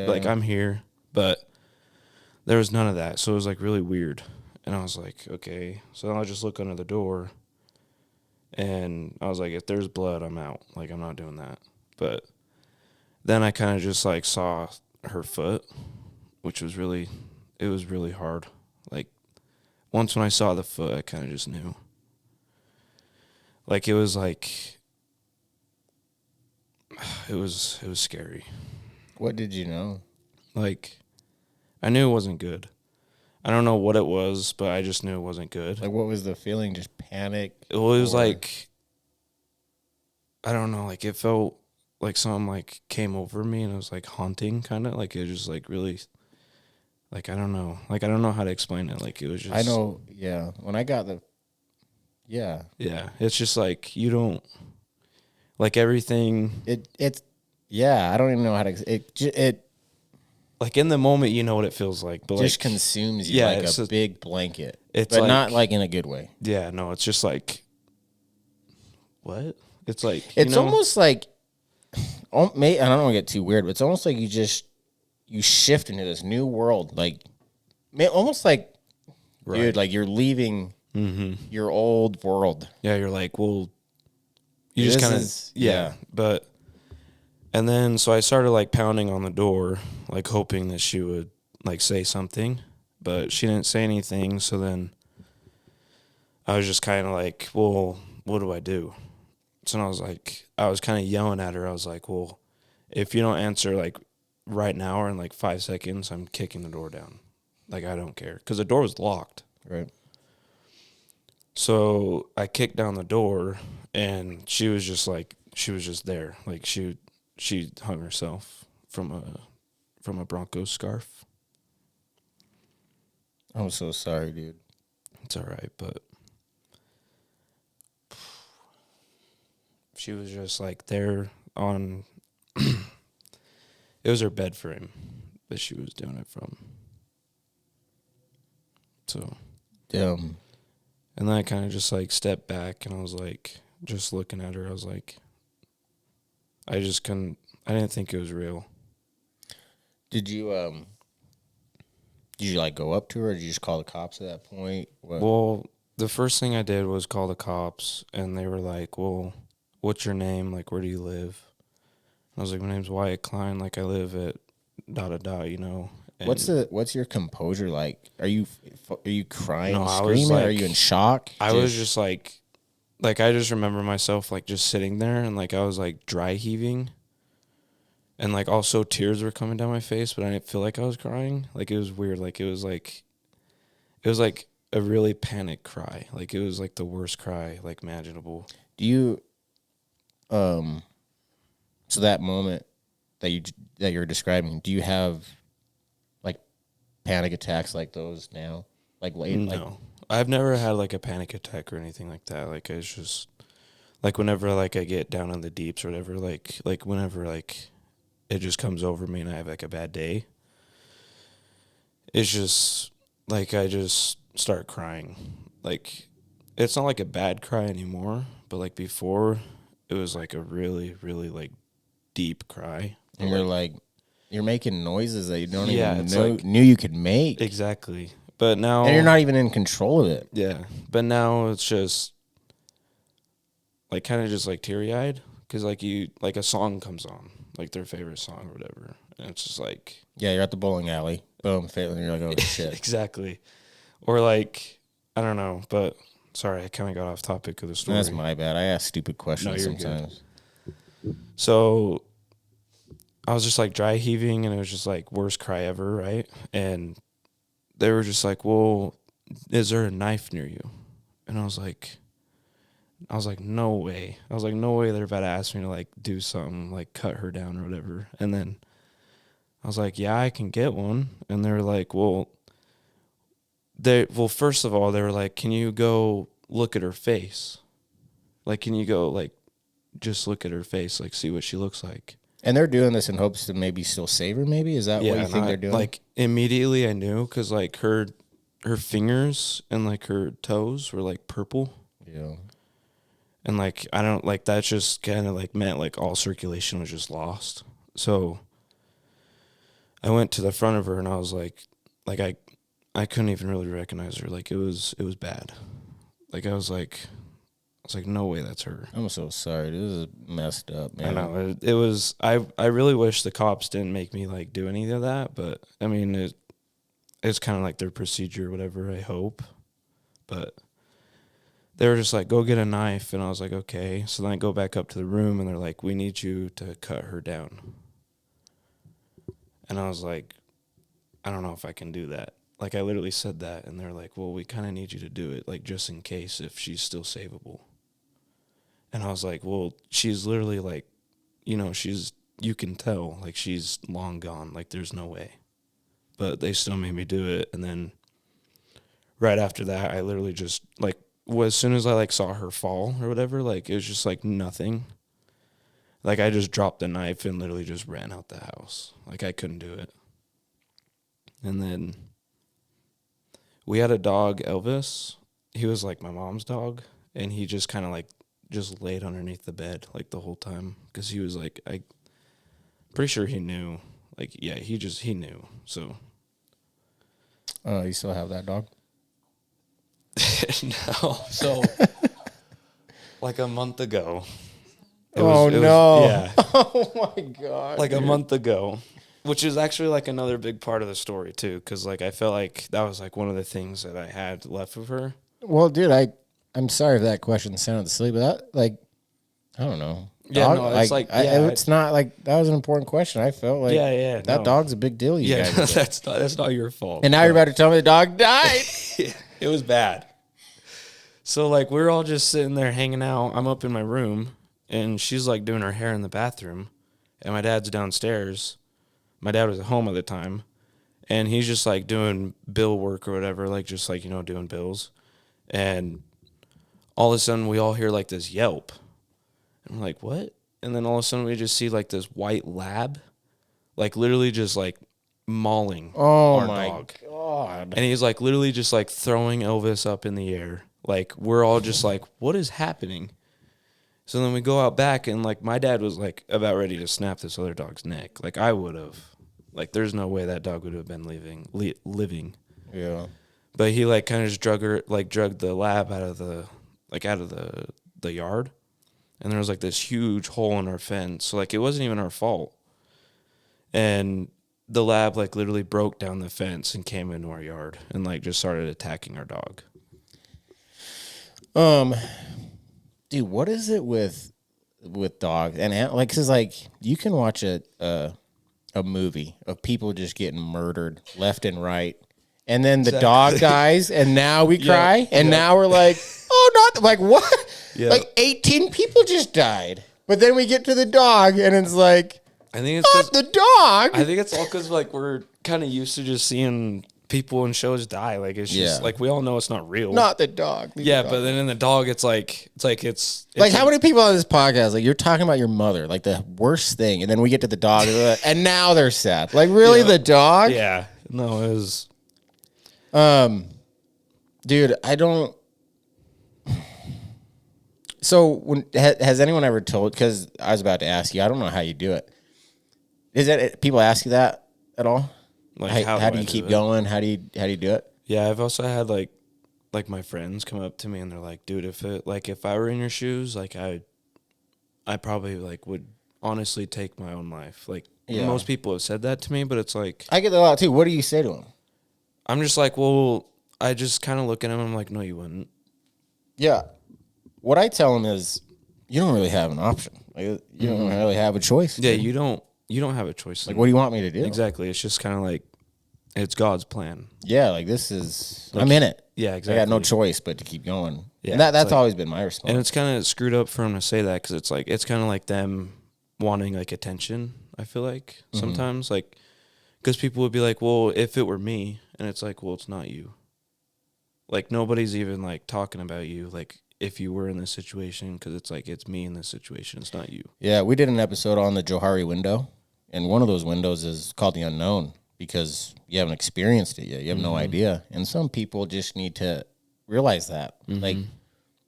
like I'm here. But there was none of that, so it was like really weird. And I was like, okay, so I'll just look under the door. And I was like, if there's blood, I'm out. Like I'm not doing that. But then I kind of just like saw her foot, which was really, it was really hard. Like once when I saw the foot, I kind of just knew. Like it was scary. What did you know? Like I knew it wasn't good. I don't know what it was, but I just knew it wasn't good. Like what was the feeling? Just panic? Well, it was like, I don't know, like it felt like something like came over me and it was like haunting kind of. Like it was just like really, like I don't know. Like I don't know how to explain it. Like it was just. I know, yeah. When I got Yeah, it's just like you don't, like everything. It's yeah, I don't even know how to it Like in the moment, you know what it feels like, but just like consumes you like a big blanket. It's but like, not like in a good way. Yeah, no, it's just like, what? It's like it's almost like, I don't want to get too weird, but it's almost like you shift into this new world, like almost like, right. Dude, like you're leaving your old world. Yeah, you're like, well, you just kind of yeah, but. And then, so I started, like, pounding on the door, like, hoping that she would, like, say something. But she didn't say anything, so then I was just kind of like, well, what do I do? So I was like, I was kind of yelling at her. I was like, well, if you don't answer, like, right now or in, like, 5 seconds, I'm kicking the door down. Like, I don't care. Because the door was locked. Right. So I kicked down the door, and she was just there. Like, she hung herself from a Broncos scarf. I'm so sorry, dude. It's all right, but she was just like there on. It was her bed frame that she was doing it from. So. And then I kind of just like stepped back, and I was like, just looking at her. I was like, I just couldn't. I didn't think it was real. Did you like go up to her, or did you just call the cops at that point? What? Well, the first thing I did was call the cops, and they were like, well, what's your name? Like, where do you live? I was like, my name's Wyatt Kline. Like, I live at ... you know. And What's your composure like? Are you crying, no, screaming? Are you in shock? I was just like I just remember myself like just sitting there, and like I was like dry heaving, and like also tears were coming down my face, but I didn't feel like I was crying. Like it was weird. Like it was like a really panic cry. Like it was like the worst cry like imaginable. Do you so that moment that you're describing, do you have like panic attacks like those now? Like late? No. Like, I've never had like a panic attack or anything like that. Like it's just like whenever like I get down in the deeps or whatever, like whenever like it just comes over me and I have like a bad day, it's just like I just start crying. like, it's not like a bad cry anymore, but like before, it was like a really, really like deep cry. And you're like, you're making noises that you don't even like, knew you could make. Exactly. But now, and you're not even in control of it. Yeah. But now it's just like kind of just like teary eyed because like a song comes on, like their favorite song or whatever, and it's just like, yeah, you're at the bowling alley, boom, failing. You're like, oh shit. Exactly. Or like, I don't know, but sorry, I kind of got off topic of the story. That's my bad. I ask stupid questions sometimes. Good. So I was just like dry heaving, and it was just like worst cry ever, right? And they were just like, well, is there a knife near you? And I was like, no way. I was like, no way they're about to ask me to like do something, like cut her down or whatever. And then I was like, yeah, I can get one. And they were like, first of all, they were like, can you go look at her face? Like, can you go like just look at her face, like see what she looks like? And they're doing this in hopes to maybe still save her, maybe? Is that what you think they're doing? Like, immediately I knew because, like, her fingers and, like, her toes were, like, purple. Yeah. And, like, I don't, like, that just kind of, like, meant, like, all circulation was just lost. So I went to the front of her, and I was like, I couldn't even really recognize her. Like, it was bad. Like, I was like, no way that's her. I'm so sorry. This is messed up, man. I know. It was, I really wish the cops didn't make me, like, do any of that. But, I mean, it's kind of like their procedure or whatever, I hope. But they were just like, go get a knife. And I was like, okay. So then I go back up to the room, and they're like, we need you to cut her down. And I was like, I don't know if I can do that. Like, I literally said that. And they're like, well, we kind of need you to do it, like, just in case if she's still savable. And I was like, well, she's literally like, you know, you can tell, like, she's long gone. Like, there's no way. But they still made me do it. And then right after that, I literally just, like, as soon as I, like, saw her fall or whatever, like, it was just, like, nothing. Like, I just dropped the knife and literally just ran out the house. Like, I couldn't do it. And then we had a dog, Elvis. He was, like, my mom's dog. And he just kind of, like, just laid underneath the bed, like, the whole time. Because he was, like, pretty sure he knew. Like, yeah, he knew. So. You still have that dog? No. So, like, a month ago. No. Yeah. Oh, my God. Like, dude. A month ago. Which is actually, like, another big part of the story, too. Because, like, I felt like that was, like, one of the things that I had left of her. Well, dude, I'm sorry if that question sounded silly, but that, like, I don't know. Yeah, no, it's like, it's not like that was an important question. I felt like that dog's a big deal. You guys that's not your fault. And now you're about to tell me the dog died. Yeah, it was bad. So, like, we're all just sitting there hanging out. I'm up in my room, and she's, like, doing her hair in the bathroom, and my dad's downstairs. My dad was at home at the time, and he's just, like, doing bill work or whatever, like, just, like, you know, doing bills. And all of a sudden, we all hear, like, this yelp. And we're like, what? And then all of a sudden, we just see, like, this white lab, like, literally just, like, mauling our dog. God. And he's, like, literally just, like, throwing Elvis up in the air. Like, we're all just like, what is happening? So then we go out back, and, like, my dad was, like, about ready to snap this other dog's neck. Like, I would have. Like, there's no way that dog would have been living. Yeah. But he, like, kind of just drug the lab out of the yard. And there was, like, this huge hole in our fence. So, like, it wasn't even our fault. And the lab, like, literally broke down the fence and came into our yard and, like, just started attacking our dog. Dude, what is it with dogs? And, like, cause, like, you can watch a movie of people just getting murdered left and right. And then the dog dies, and now we cry, and now we're like, oh, not, like, what? Yep. Like, 18 people just died. But then we get to the dog, and it's like, I think it's not the dog. I think it's all because, like, we're kind of used to just seeing people in shows die. Like, it's just, like, we all know it's not real. Not the dog. But then in the dog, it's like how many people on this podcast, like, you're talking about your mother, like, the worst thing, and then we get to the dog, and now they're sad. Like, really, the dog? Yeah. No, it was... Dude, I don't... So has anyone ever told, because I was about to ask you, I don't know how you do it. Is that, people ask you that at all? Like how do you keep going? How do you do it? Yeah, I've also had like my friends come up to me and they're like, dude, if I were in your shoes, like I probably like would honestly take my own life. Like most people have said that to me, but it's like, I get that a lot too. What do you say to them? I'm just like, well, I just kind of look at them and I'm like, no, you wouldn't. Yeah. What I tell them is, you don't really have an option. Like, you don't really have a choice. Yeah, you don't have a choice. Like, what do you want me to do? Exactly. It's just kind of like, it's God's plan. Yeah, like this is, like, I'm in it. Yeah, exactly. I got no choice but to keep going. Yeah, and that's like, always been my response. And it's kind of screwed up for them to say that, because it's kind of like them wanting like attention, I feel like sometimes, like, because people would be like, well, if it were me, and it's like, well, it's not you. Like, nobody's even like talking about you, like, if you were in this situation, because it's like, it's me in this situation, it's not you. Yeah, we did an episode on the Johari window, and one of those windows is called the unknown, because you haven't experienced it yet. You have no idea. And some people just need to realize that. Like,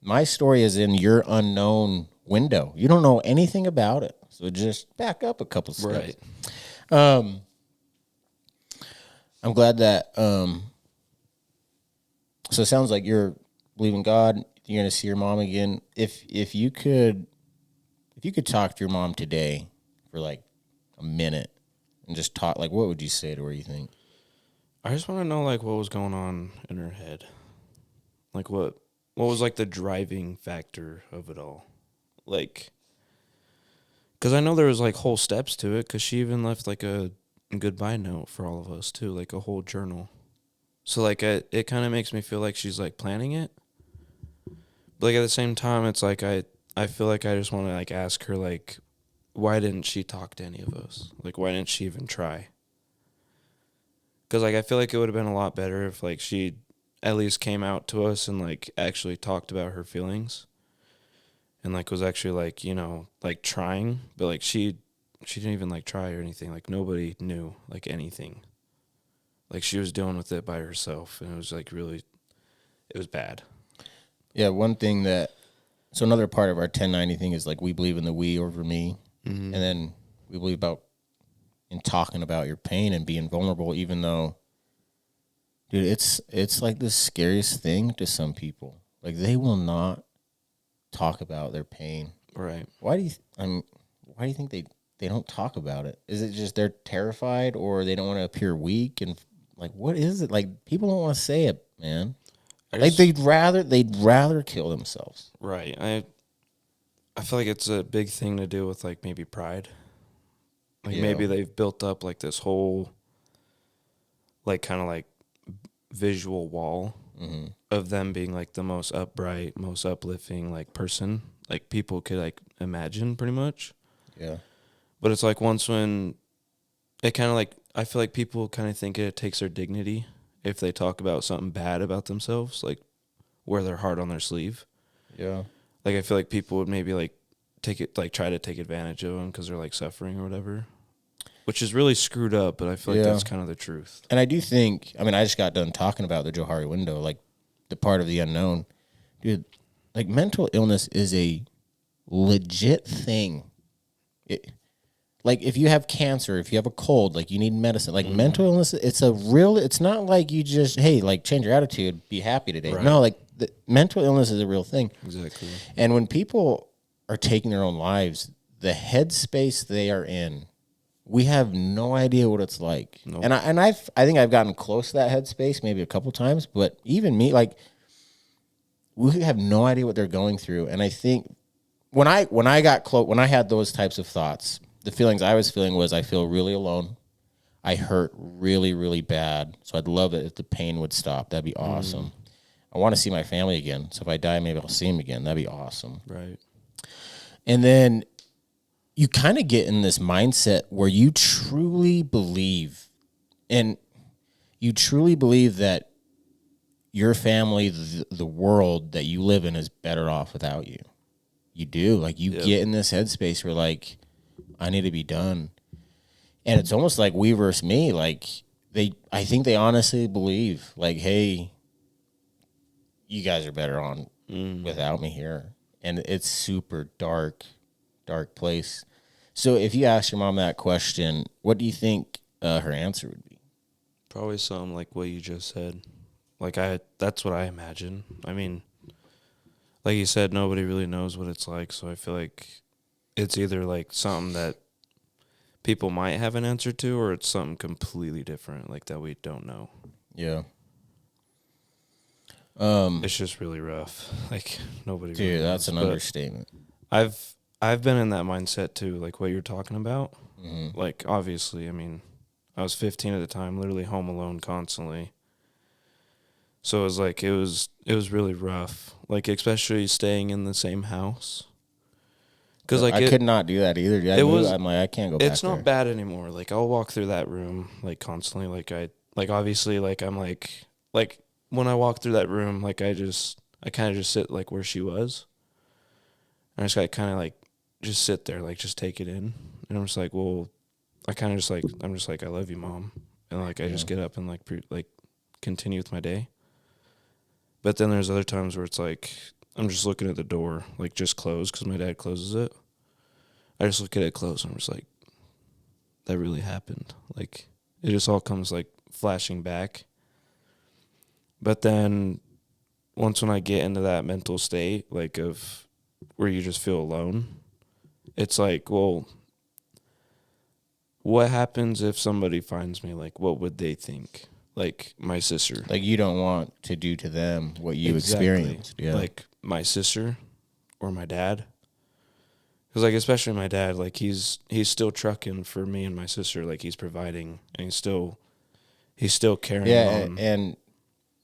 my story is in your unknown window. You don't know anything about it. So just back up a couple steps. Right. I'm glad that, so it sounds like you're believing God. You're going to see your mom again. If you could talk to your mom today for like a minute and just talk, like, what would you say to her, you think? I just want to know, like, what was going on in her head. Like, what was, like, the driving factor of it all? Like, because I know there was, like, whole steps to it, because she even left, like, a goodbye note for all of us, too, like, a whole journal. So, like, it kind of makes me feel like she's, like, planning it. But, like, at the same time, it's, like, I feel like I just want to, like, ask her, like, why didn't she talk to any of us? Like, why didn't she even try? Because, like, I feel like it would have been a lot better if, like, she at least came out to us and, like, actually talked about her feelings. And, like, was actually, like, you know, like, trying. But, like, she didn't even, like, try or anything. Like, nobody knew, like, anything. Like, she was dealing with it by herself. And it was, like, really, it was bad. Yeah, one thing that, so another part of our 1090 thing is, like, we believe in the we over me. And then we believe in talking about your pain and being vulnerable, even though, dude, it's like the scariest thing to some people. Like, they will not talk about their pain. Right. Why do you think they don't talk about it? Is it just they're terrified, or they don't want to appear weak? And like, what is it? Like, people don't want to say it, man. Like, they'd rather kill themselves. Right. I feel like it's a big thing to do with, like, maybe pride. Like, maybe they've built up, like, this whole, like, kind of, like, visual wall of them being, like, the most upright, most uplifting, like, person. Like, people could, like, imagine, pretty much. Yeah. But it's, like, once when it kind of, like, I feel like people kind of think it takes their dignity if they talk about something bad about themselves, like, wear their heart on their sleeve. Yeah. Like, I feel like people would maybe, like, try to take advantage of them because they're, like, suffering or whatever, which is really screwed up, but I feel like that's kind of the truth. And I do think, I mean, I just got done talking about the Johari window, like, the part of the unknown. Dude, like, mental illness is a legit thing. Like, if you have cancer, if you have a cold, like, you need medicine. Like, mental illness, it's not like you just, hey, like, change your attitude, be happy today. Right. No, like, the mental illness is a real thing. Exactly. And when people are taking their own lives, the headspace they are in, we have no idea what it's like. Nope. And I think I've gotten close to that headspace maybe a couple times, but even me, like, we have no idea what they're going through. And I think when I had those types of thoughts, the feelings I was feeling was, I feel really alone. I hurt really, really bad. So I'd love it if the pain would stop. That'd be awesome. I want to see my family again. So if I die, maybe I'll see them again. That'd be awesome. Right. And then you kind of get in this mindset where you truly believe, and you truly believe that your family, the world that you live in, is better off without you. You do. Like, you get in this headspace where, like, I need to be done. And it's almost like we versus me. Like, I think they honestly believe, like, hey, you guys are better on without me here. and it's super dark place. So if you ask your mom that question, what do you think her answer would be? Probably something like what you just said. Like that's what I imagine. I mean, like you said, nobody really knows what it's like, so I feel like it's either like something that people might have an answer to, or it's something completely different, like that we don't know. Yeah. It's just really rough. Like nobody. Dude, really that's knows. an understatement. I've been in that mindset too, like what you're talking about. Mm-hmm. Like obviously, I mean, I was 15 at the time, literally home alone constantly. So it was like it was really rough. Like especially staying in the same house. Because like I could not do that either. Dude. I'm like, I can't go back there. It's not bad anymore. Like I'll walk through that room like constantly. Like obviously like I'm like when I walk through that room, like I kind of just sit like where she was. And I just got kind of like just sit there, like just take it in. And I'm just like, well, I kind of just like I'm just like I love you, Mom, and like I just get up and like continue with my day. But then there's other times where it's like I'm just looking at the door, like just closed because my dad closes it. I just look at it closed and I'm just like, that really happened. Like it just all comes like flashing back. But then once when I get into that mental state, like of where you just feel alone, it's like, well, what happens if somebody finds me? Like, what would they think? Like my sister. Like you don't want to do to them what you experienced. Yeah. Like my sister or my dad. Because like especially my dad, like he's still trucking for me and my sister. Like he's providing and he's still carrying on. Yeah, and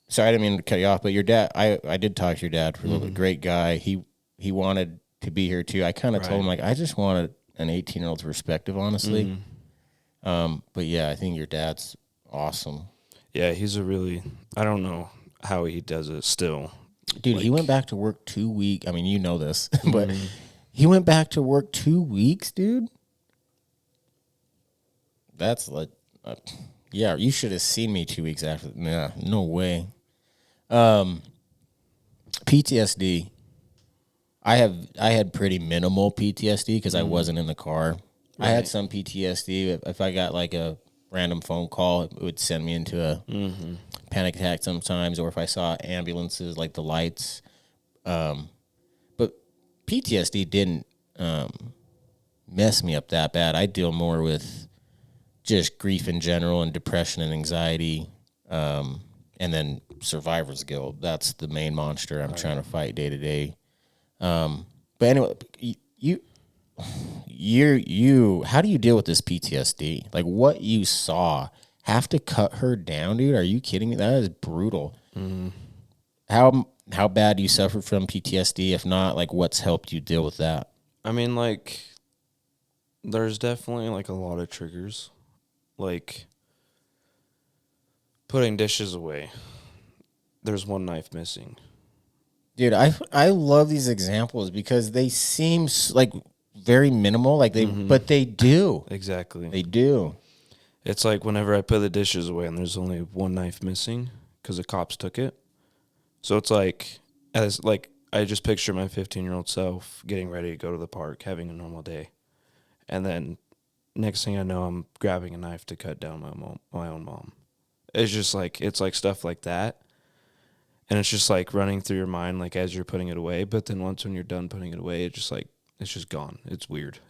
sorry, I didn't mean to cut you off, but your dad, I did talk to your dad for a little bit. Great guy. He wanted to be here too. I kind of told him like I just wanted an 18-year-old's perspective, honestly. But yeah, I think your dad's awesome. Yeah, he's I don't know how he does it still. Dude, like, he went back to work 2 weeks. I mean, you know this, but he went back to work 2 weeks, dude. That's like, yeah, you should have seen me 2 weeks after. Nah, no way. PTSD. I had pretty minimal PTSD because I wasn't in the car. Right. I had some PTSD. If I got like a random phone call, it would send me into a panic attack sometimes, or if I saw ambulances, like the lights. But PTSD didn't mess me up that bad. I deal more with just grief in general and depression and anxiety, and then survivor's guilt. That's the main monster I'm trying to fight day to day. But anyway, you how do you deal with this PTSD? Like what you saw, have to cut her down, dude? Are you kidding me? That is brutal. How bad do you suffer from PTSD? If not, like what's helped you deal with that? I mean, like there's definitely like a lot of triggers, like putting dishes away. There's one knife missing. Dude, I love these examples because they seem like very minimal, like but they do. Exactly. They do. It's like whenever I put the dishes away and there's only one knife missing because the cops took it. So it's like, I just picture my 15-year-old self getting ready to go to the park, having a normal day. And then next thing I know, I'm grabbing a knife to cut down my own mom. It's just like, it's like stuff like that. And it's just like running through your mind, like as you're putting it away. But then once when you're done putting it away, it's just gone. It's weird.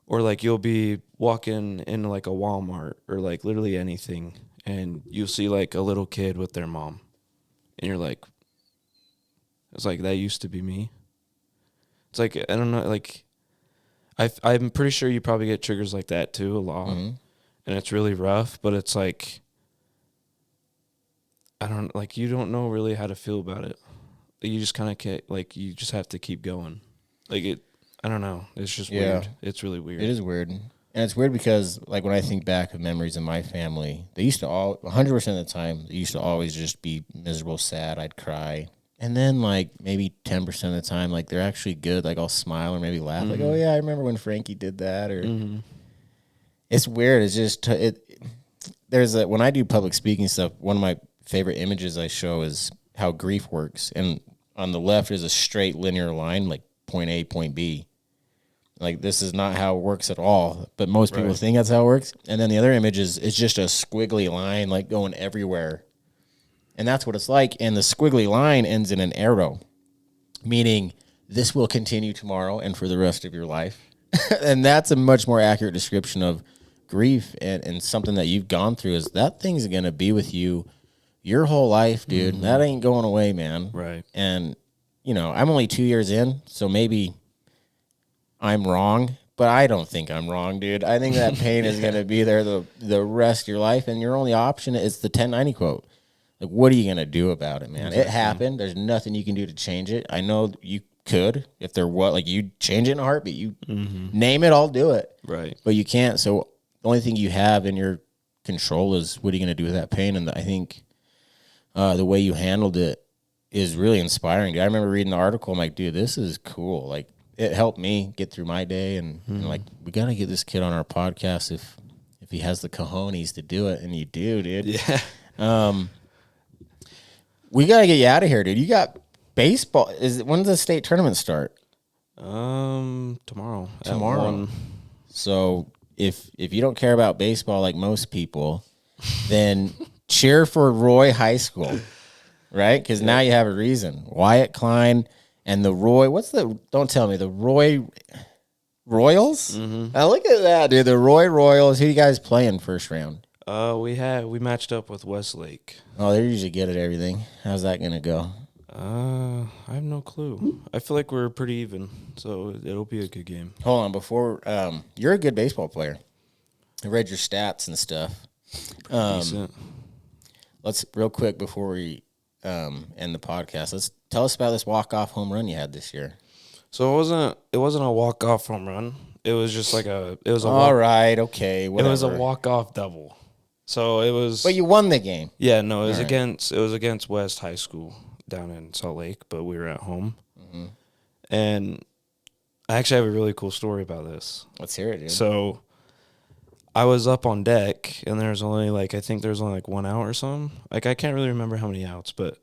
Or like you'll be walking into like a Walmart or like literally anything, and you'll see like a little kid with their mom, and you're like, it's like that used to be me. It's like, I don't know, like I'm pretty sure you probably get triggers like that too a lot, and it's really rough. But it's like, you don't know really how to feel about it. You just kind of like you just have to keep going. Like I don't know. It's just weird. It's really weird. It is weird. And it's weird because like when I think back of memories of my family, they used to 100% of the time, they used to always just be miserable, sad. I'd cry. And then like maybe 10% of the time, like they're actually good. Like I'll smile or maybe laugh. Like, oh yeah, I remember when Frankie did that. Or it's weird. It's just, when I do public speaking stuff, one of my favorite images I show is how grief works. And on the left is a straight linear line, like point A, point B. Like, this is not how it works at all, but most people think that's how it works. And then the other image is just a squiggly line, like, going everywhere. And that's what it's like. And the squiggly line ends in an arrow, meaning this will continue tomorrow and for the rest of your life. And that's a much more accurate description of grief and something that you've gone through. Is that thing's going to be with you your whole life, dude. Mm-hmm. That ain't going away, man. Right. And, you know, I'm only 2 years in, so maybe I'm wrong, but I don't think I'm wrong, dude. I think that pain is going to be there the rest of your life, and your only option is the 1090 quote. Like, what are you going to do about it, man? Exactly. It happened. There's nothing you can do to change it. I know you could, if there was, like, you change it in a heartbeat. You name it, I'll do it. Right. But you can't. So the only thing you have in your control is what are you going to do with that pain? And I think the way you handled it is really inspiring. Dude, I remember reading the article. I'm like, dude, this is cool. Like, it helped me get through my day. And like, we got to get this kid on our podcast if he has the cojones to do it. And you do, dude. Yeah. We got to get you out of here, dude. You got baseball. When does the state tournament start? Tomorrow. So if you don't care about baseball like most people, then cheer for Roy High School, right? Because now you have a reason. Wyatt Kline and the Roy. Don't tell me the Roy Royals. Now look at that, dude. The Roy Royals. Who you guys playing first round? We matched up with Westlake. Oh, they're usually good at everything. How's that gonna go? I have no clue. I feel like we're pretty even, so it'll be a good game. Hold on, before you're a good baseball player. I read your stats and stuff. Decent. Let's real quick before we end the podcast. Let's tell us about this walk-off home run you had this year. So it wasn't a walk-off home run. It was just like It was a walk-off double. So it was. But you won the game. Yeah, no, it was against West High School down in Salt Lake, but we were at home. Mm-hmm. And I actually have a really cool story about this. Let's hear it, dude. So I was up on deck, and there's only I think there's only 1 out or something. Like, I can't really remember how many outs, but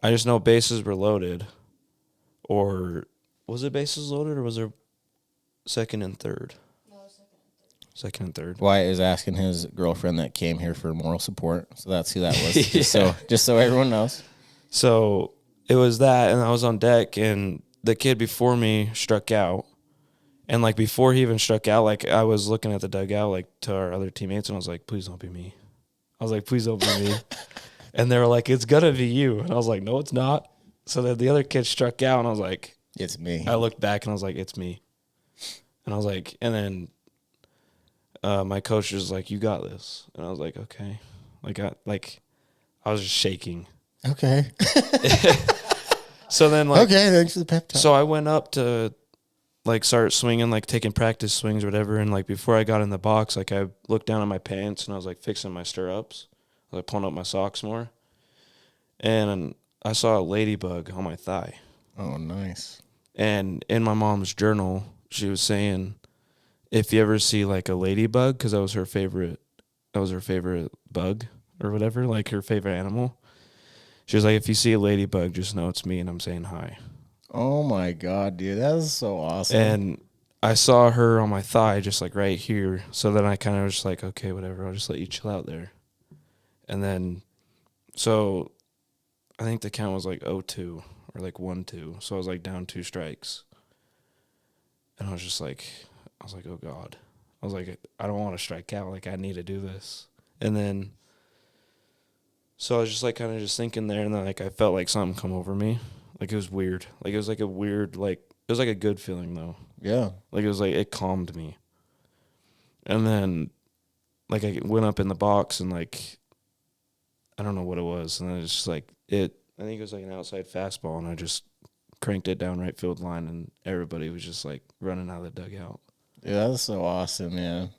I just know bases were loaded. Or was it bases loaded, or was there second and third? No, second and third. Wyatt is asking his girlfriend that came here for moral support, so that's who that was. Yeah. just so everyone knows. So it was that, and I was on deck, and the kid before me struck out. And, before he even struck out, I was looking at the dugout, to our other teammates, and I was like, please don't be me. I was like, please don't be me. And they were like, it's going to be you. And I was like, no, it's not. So then the other kid struck out, and I was like, it's me. I looked back, and I was like, it's me. And I was like, and then my coach was like, you got this. And I was like, okay. I was just shaking. Okay. So then, okay, thanks for the pep talk. So I went up to, start swinging, taking practice swings or whatever. And, before I got in the box, I looked down at my pants, and I was, fixing my stirrups. I was, pulling up my socks more. And I saw a ladybug on my thigh. Oh, nice. And in my mom's journal, she was saying, if you ever see, a ladybug, because that was her favorite bug or whatever, her favorite animal. She was like, if you see a ladybug, just know it's me and I'm saying hi. Oh, my God, dude. That is so awesome. And I saw her on my thigh, just, right here. So then I kind of was just like, okay, whatever. I'll just let you chill out there. And then, so I think the count was, 0-2 or, 1-2. So I was, down 2 strikes. And I was just oh, God. I was like, I don't want to strike out. I need to do this. And then, so I was just, kind of just thinking there. And then, I felt something come over me. It was weird. It was a weird, it was a good feeling, though. Yeah. It was it calmed me. And then, I went up in the box and, I don't know what it was. And then it's just, I think it was, an outside fastball. And I just cranked it down right field line. And everybody was just, running out of the dugout. Yeah, that's so awesome, man.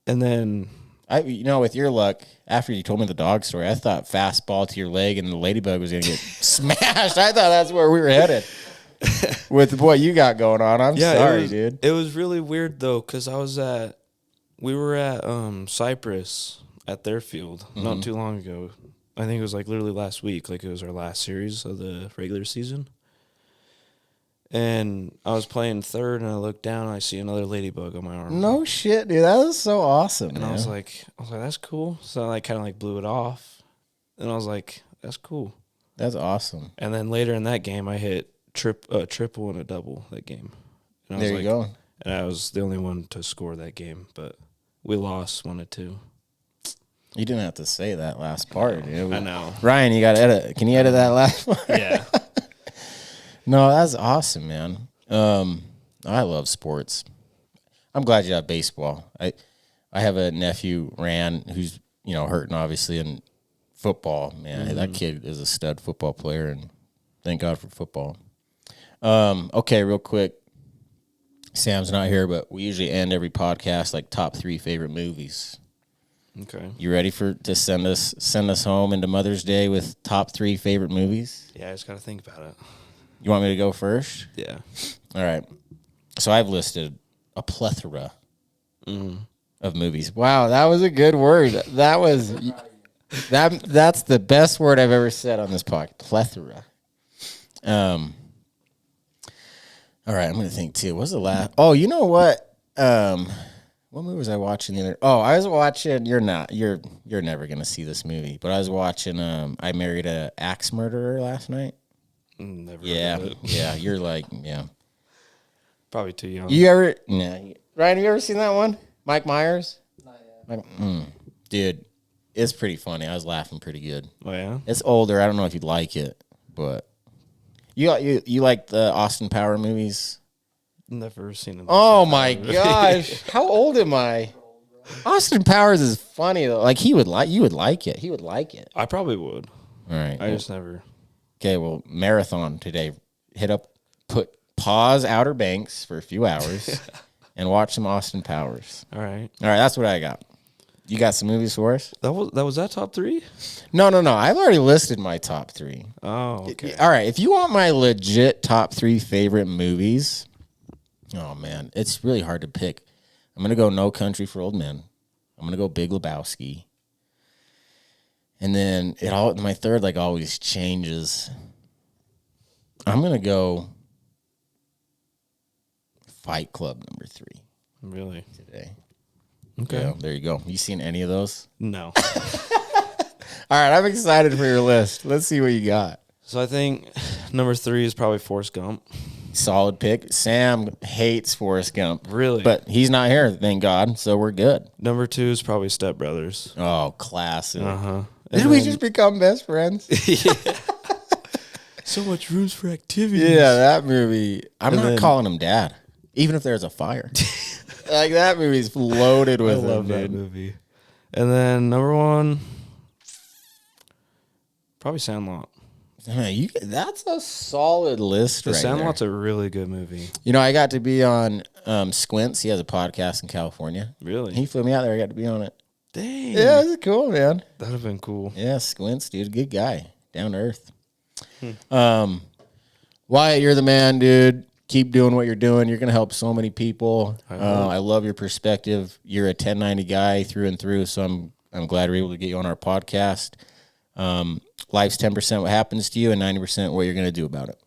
And then, with your luck, after you told me the dog story, I thought fastball to your leg and the ladybug was going to get smashed. I thought that's where we were headed with what you got going on. I'm sorry, dude. It was really weird, though, because we were at Cypress at their field not too long ago. I think it was like literally last week. Like it was our last series of the regular season. And I was playing third, and I looked down, and I see another ladybug on my arm. No shit, dude. That was so awesome, And man. I was like, that's cool. So I like kind of like blew it off, and I was like, that's cool. That's awesome. And then later in that game, I hit triple and a double that game. And I was There you go. And I was the only one to score that game, but we lost 1-2. You didn't have to say that last part, dude. I know. Ryan, you got to edit. Can you edit that last part? Yeah. No, that's awesome, man. I love sports. I'm glad you have baseball. I have a nephew, Rand, who's, hurting obviously in football. Man, that kid is a stud football player, and thank God for football. Okay, real quick. Sam's not here, but we usually end every podcast like top 3 favorite movies. Okay. You ready to send us home into Mother's Day with top 3 favorite movies? Yeah, I just got to think about it. You want me to go first? Yeah. All right. So I've listed a plethora of movies. Wow, that was a good word. That's the best word I've ever said on this podcast. Plethora. All right, I'm gonna think too. What's the last? Oh, you know what? What movie was I watching the other? Oh, I was watching. You're never gonna see this movie, but I was watching. I Married an Axe Murderer last night. Never. Yeah, heard of it. yeah. You're like, yeah. Probably too young. You ever? Nah. Ryan, have you ever seen that one? Mike Myers. Not yet. Dude, it's pretty funny. I was laughing pretty good. Oh yeah. It's older. I don't know if you'd like it, but you like the Austin Power movies? Never seen it. Oh my gosh, how old am I? Austin Powers is funny though. Like you would like it. He would like it. I probably would. All right. I just never. Okay, well, marathon today. Pause Outer Banks for a few hours and watch some Austin Powers. All right. All right, that's what I got. You got some movies for us? That was that top 3? No. I've already listed my top 3. Oh, okay. All right, if you want my legit top 3 favorite movies, oh man, it's really hard to pick. I'm gonna go No Country for Old Men. I'm gonna go Big Lebowski. And then my third like always changes. I'm gonna go Fight Club number 3 Really? today. Okay. Yeah, there you go. You seen any of those? No. All right, I'm excited for your list. Let's see what you got. So I think number 3 is probably Forrest Gump. Solid pick. Sam hates Forrest Gump. Really? But he's not here, thank God, so we're good. Number 2 is probably Step Brothers. Oh, classic. Uh-huh. Did we just become best friends? So much rooms for activities. Yeah, that movie. I'm And not then- calling him dad, even if there's a fire. Like, that movie's loaded I with love him, that dude. movie. And then number 1, probably Sandlot. Man, that's a solid list The right Sandlot's there. a really good movie. I got to be on Squints. He has a podcast in California. Really? He flew me out there. I got to be on it. Dang. Yeah, it's cool, man. That would have been cool. Yeah, Squints, dude. Good guy. Down to earth. Wyatt, you're the man, dude. Keep doing what you're doing. You're going to help so many people. I love your perspective. You're a 1090 guy through and through, so I'm glad we're able to get you on our podcast. Life's 10% what happens to you and 90% what you're going to do about it.